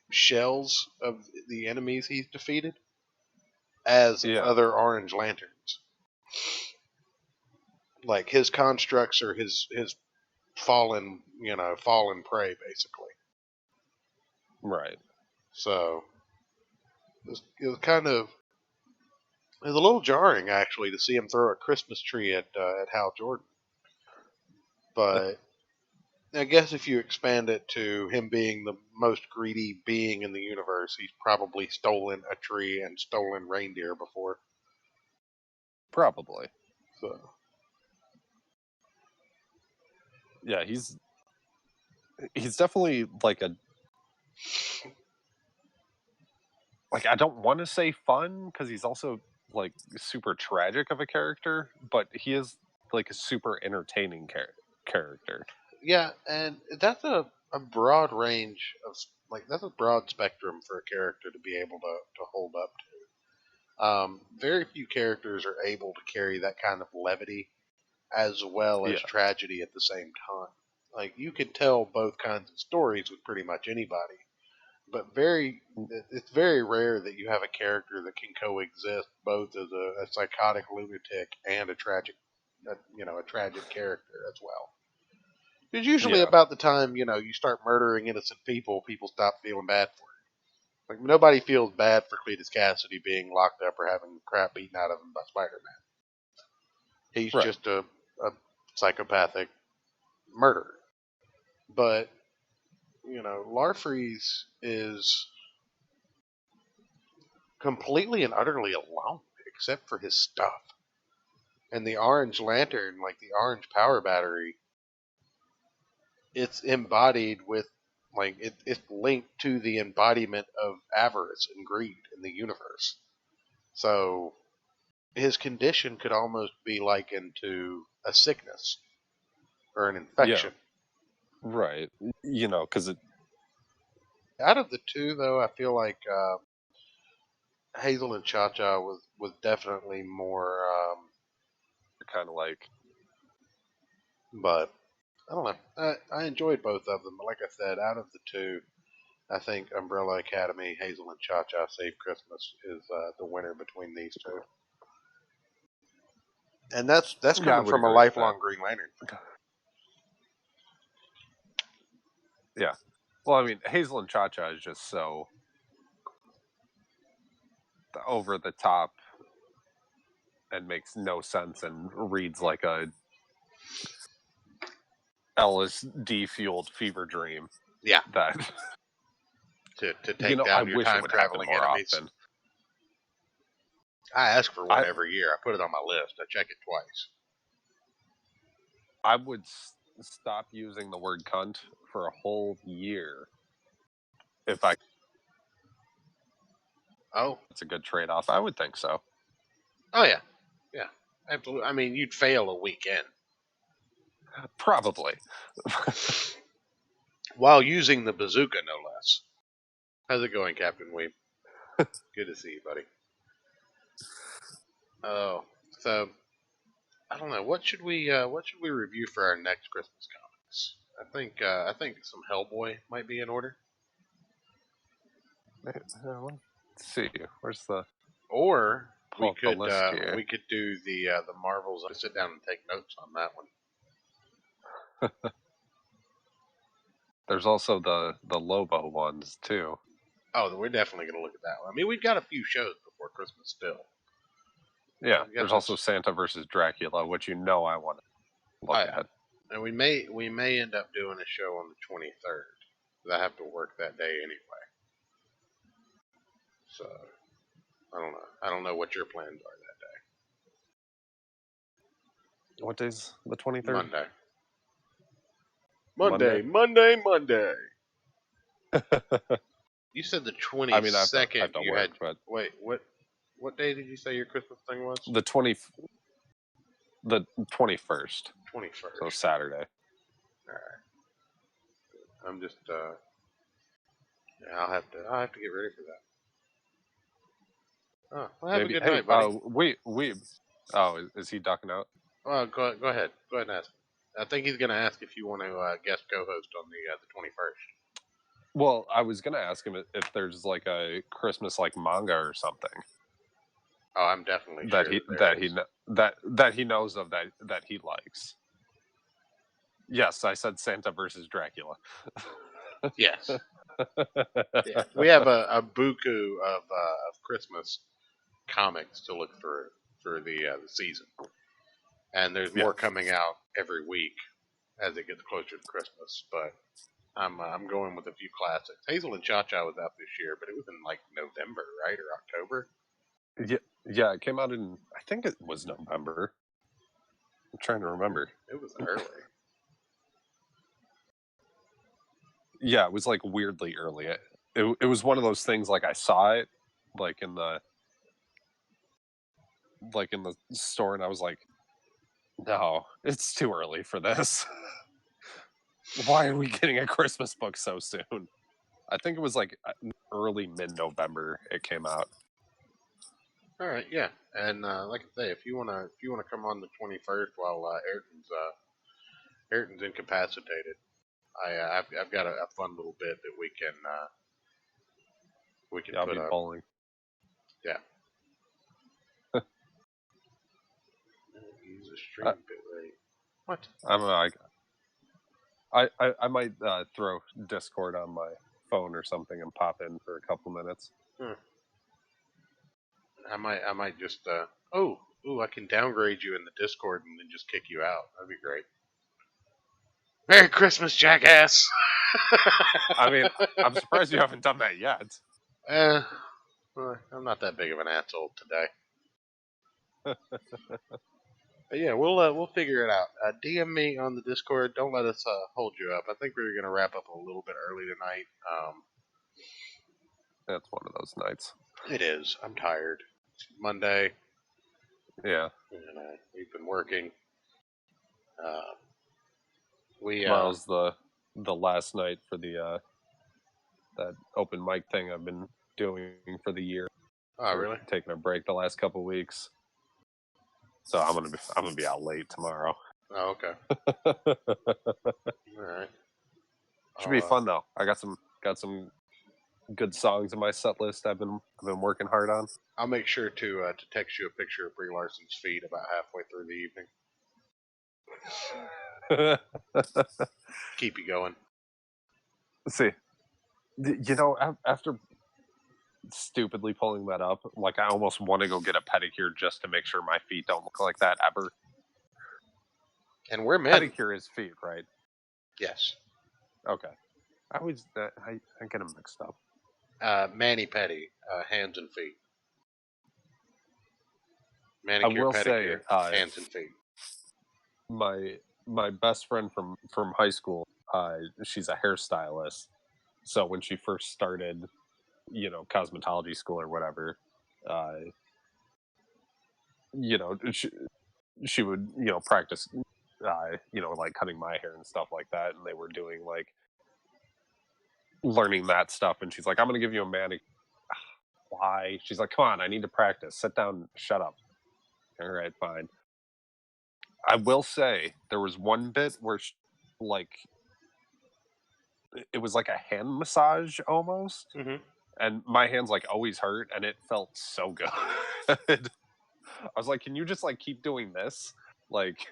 shells of the enemies he's defeated as other Orange Lanterns. His constructs are his fallen prey, basically. Right. So it was kind of it was a little jarring actually to see him throw a Christmas tree at Hal Jordan. But I guess if you expand it to him being the most greedy being in the universe, he's probably stolen a tree and stolen reindeer before. Probably. So Yeah, he's definitely like I don't want to say fun because he's also like super tragic of a character, but he is like a super entertaining character. yeah, and that's a broad range of that's a broad spectrum for a character to be able to hold up to. Very few characters are able to carry that kind of levity as well as Yeah. tragedy at the same time. Like you can tell both kinds of stories with pretty much anybody, but it's very rare that you have a character that can coexist both as a psychotic lunatic and a tragic, a tragic character as well. Because usually Yeah. about the time you start murdering innocent people, people stop feeling bad for it. Like nobody feels bad for Cletus Cassidy being locked up or having crap beaten out of him by Spider-Man. He's Right. just a psychopathic murderer. But Larfreeze is completely and utterly alone except for his stuff. And the Orange Lantern, like the Orange Power Battery, it's embodied with it's linked to the embodiment of avarice and greed in the universe. So his condition could almost be likened to a sickness or an infection. Yeah. Right. Because it. Out of the two, though, I feel like Hazel and ChaCha was definitely more. Kind of like. But I don't know. I enjoyed both of them, but like I said, out of the two, I think Umbrella Academy, Hazel and ChaCha Save Christmas is the winner between these two. And that's coming from a lifelong Green Lantern fan. Yeah. Well, I mean, Hazel and ChaCha is just so over the top and makes no sense and reads like a LSD fueled fever dream. Yeah. That to take down your time traveling enemies. Often. I ask for one every year. I put it on my list. I check it twice. I would stop using the word cunt for a whole year if I. Oh, it's a good trade-off. I would think so. Oh yeah, yeah, absolutely. I mean, you'd fail a weekend. Probably. While using the bazooka, no less. How's it going, Captain Weeb? Good to see you, buddy. Oh, so I don't know. What should we review for our next Christmas comics? I think some Hellboy might be in order. Let's see. Where's the? Or we could do the Marvels. I sit down and take notes on that one. There's also the Lobo ones too. Oh, we're definitely going to look at that one. I mean, we've got a few shows before Christmas still. Yeah, there's also Santa versus Dracula, which I want to look at. And we may end up doing a show on the 23rd. Because I have to work that day anyway. So I don't know. I don't know what your plans are that day. What day's the 23rd? Monday. You said the 22nd. I mean, I have to work, but wait, what day did you say your Christmas thing was? The 21st. 21st. So Saturday. All right. I'm just I'll have to get ready for that. Oh, well, have a good night, buddy. Weeb. Oh, is he ducking out? Well, go ahead. Go ahead and ask. I think he's going to ask if you want to guest co-host on the 21st. Well, I was going to ask him if there's like a Christmas like manga or something. Oh, I'm definitely that sure he knows of that he likes. Yes, I said Santa versus Dracula. Yes. Yeah, we have a buku of Christmas comics to look through for the season, and there's Yeah. more coming out every week as it gets closer to Christmas. But I'm going with a few classics. Hazel and ChaCha was out this year, but it was in like November, right, or October. Yeah, it came out in, I think it was November. I'm trying to remember. It was early. Yeah, it was like weirdly early. It was one of those things like I saw it like in the store and I was like, no, it's too early for this. Why are we getting a Christmas book so soon? I think it was like early mid-November it came out. All right, yeah, and like I say, if you wanna come on the 21st while Ayrton's incapacitated, I've got a fun little bit that we can Yeah, I'll put be up. bowling. Yeah. Use a stream bit rate. What? I might throw Discord on my phone or something and pop in for a couple minutes. I might just I can downgrade you in the Discord and then just kick you out. That'd be great. Merry Christmas, jackass. I mean, I'm surprised you haven't done that yet. I'm not that big of an asshole today. But yeah, we'll figure it out. DM me on the Discord. Don't let us hold you up. I think we're gonna wrap up a little bit early tonight. That's one of those nights. It is. I'm tired. It's Monday. Yeah. And we've been working. Tomorrow's the last night for the that open mic thing I've been doing for the year. Oh, really? Taking a break the last couple weeks, so I'm gonna be out late tomorrow. Oh, okay. All right. Should be fun though. I got some good songs in my set list. I've been working hard on. I'll make sure to text you a picture of Brie Larson's feet about halfway through the evening. Keep you going. See, after stupidly pulling that up, like I almost want to go get a pedicure just to make sure my feet don't look like that ever. And we're men. Pedicure is feet, right? Yes. Okay. I get them mixed up. Mani-pedi, hands and feet. Manicure, I will pedicure, say, hands and feet. My best friend from high school, she's a hairstylist. So when she first started, cosmetology school or whatever, she would, practice, like cutting my hair and stuff like that. And they were doing like learning that stuff. And she's like, I'm going to give you a manicure. Why? She's like, come on, I need to practice. Sit down. Shut up. All right, fine. I will say there was one bit where it was like a hand massage almost. Mm-hmm. And my hands like always hurt and it felt so good. I was like, can you just like keep doing this? Like,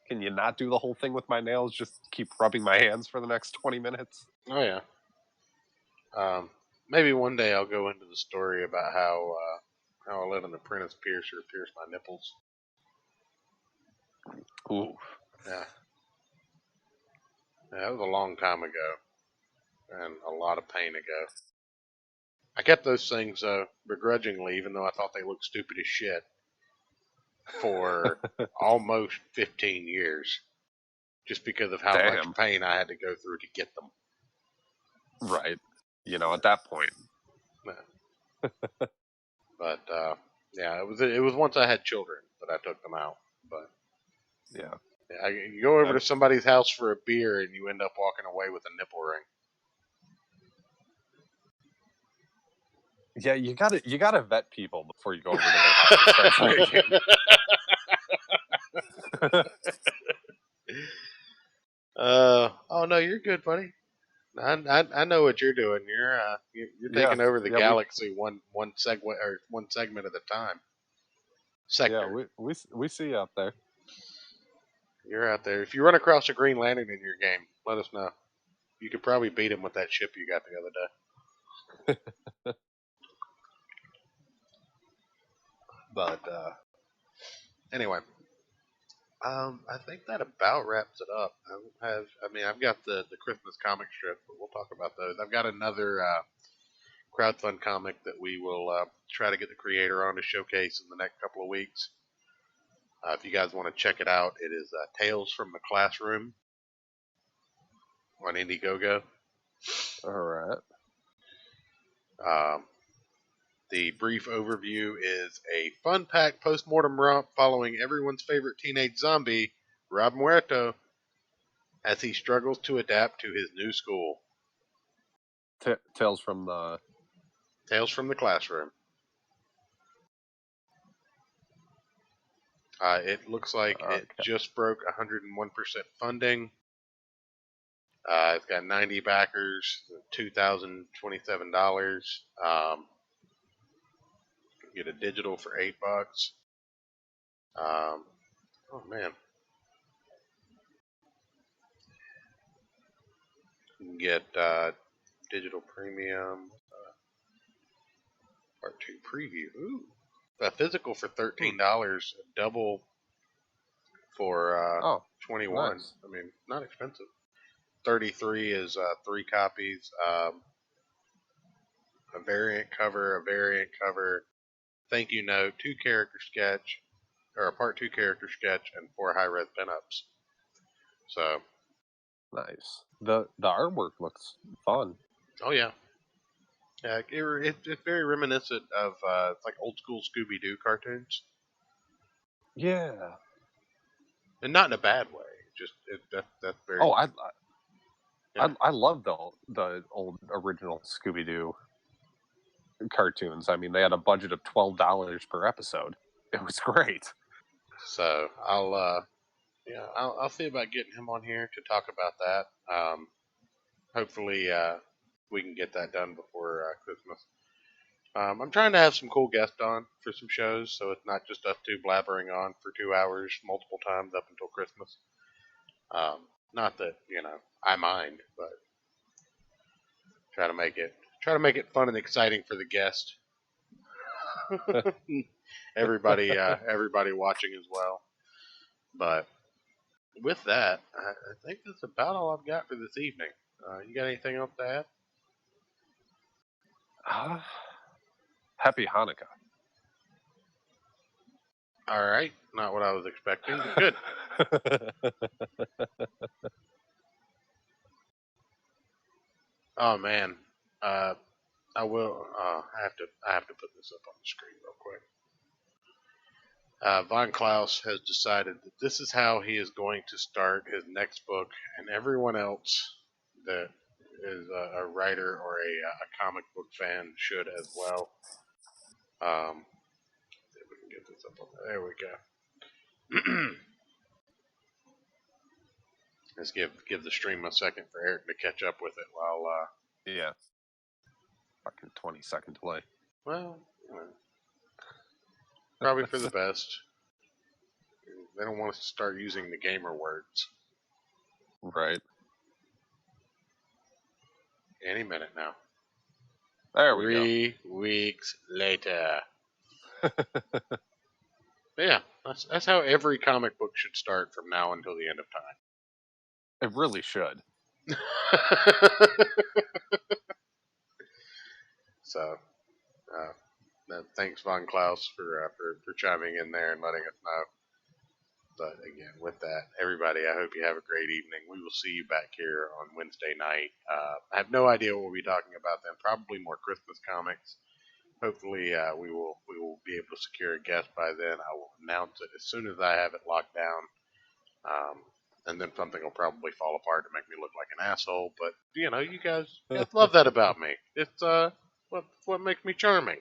can you not do the whole thing with my nails? Just keep rubbing my hands for the next 20 minutes? Oh, yeah. Maybe one day I'll go into the story about how I let an apprentice piercer pierce my nipples. Ooh. Yeah. That was a long time ago. And a lot of pain ago. I kept those things begrudgingly, even though I thought they looked stupid as shit, for almost 15 years. Just because of how much pain I had to go through to get them. Right. At that point. Yeah. But, yeah, it was once I had children that I took them out. But yeah. You go over to somebody's house for a beer and you end up walking away with a nipple ring. Yeah, you gotta vet people before you go over to their house and start drinking. Oh no, you're good, buddy. I know what you're doing. You're taking over the galaxy one segment at a time. Sector. Yeah, we see you out there. You're out there. If you run across a Green Lantern in your game, let us know. You could probably beat him with that ship you got the other day. But anyway, I think that about wraps it up. I've got the Christmas comic strip, but we'll talk about those. I've got another crowdfund comic that we will try to get the creator on to showcase in the next couple of weeks. If you guys want to check it out, it is Tales from the Classroom on Indiegogo. All right. The brief overview is a fun-packed post-mortem romp following everyone's favorite teenage zombie, Rob Muerto, as he struggles to adapt to his new school. Tales from the Classroom. It looks like it just broke 101% funding. It's got 90 backers, $2,027. Get a digital for $8. Oh man. You can get digital premium, part 2 preview. Ooh. A physical for $13, double for 21. Nice. I mean, not expensive. 33 is 3 copies. A variant cover, thank you note, 2 character sketch, or a part 2 character sketch, and 4 high res pinups. So nice. The artwork looks fun. oh yeah, it's very reminiscent of it's like old school Scooby Doo cartoons. Yeah. And not in a bad way. Just that's very. Oh, I love the old original Scooby Doo cartoons. I mean, they had a budget of $12 per episode. It was great. So I'll see about getting him on here to talk about that. Hopefully we can get that done before Christmas. I'm trying to have some cool guests on for some shows, so it's not just us two blabbering on for 2 hours multiple times up until Christmas. Not that I mind, but try to make it fun and exciting for the guest. everybody watching as well. But with that, I think that's about all I've got for this evening. You got anything else to add? Happy Hanukkah. All right, not what I was expecting, but good. Oh man, I will. I have to put this up on the screen real quick. Von Klaus has decided that this is how he is going to start his next book, and everyone else that is a writer or a comic book fan should as well. See if we can get this up on there. There we go. Let's give the stream a second for Ayrton to catch up with it while. Yeah. Fucking 20-second delay. Well, probably for the best. They don't want us to start using the gamer words. Right. Any minute now. There we go. 3 weeks later. Yeah, that's how every comic book should start from now until the end of time. It really should. So, thanks Von Klaus for chiming in there and letting us know. But again, with that, everybody, I hope you have a great evening. We will see you back here on Wednesday night. I have no idea what we'll be talking about then. Probably more Christmas comics. Hopefully, we will be able to secure a guest by then. I will announce it as soon as I have it locked down. And then something will probably fall apart to make me look like an asshole. But you guys love that about me. It's what makes me charming.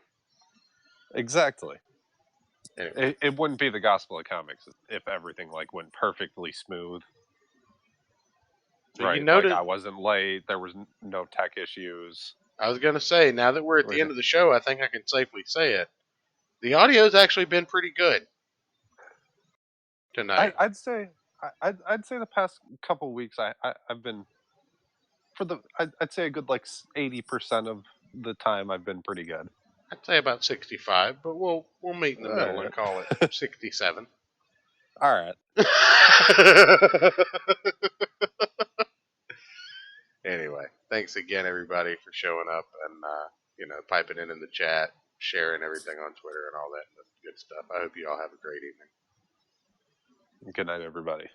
Exactly. Anyway. It wouldn't be the gospel of comics if everything went perfectly smooth. But right. You noticed, I wasn't late. There was no tech issues. I was gonna say, now that we're at the end of the show, I think I can safely say it. The audio's actually been pretty good tonight. I'd say the past couple of weeks I've been I'd say a good like 80% of the time I've been pretty good. I'd say about 65, but we'll meet in the middle and Alright. call it 67. All right. Anyway, thanks again, everybody, for showing up and piping in the chat, sharing everything on Twitter and all that good stuff. I hope you all have a great evening. Good night, everybody.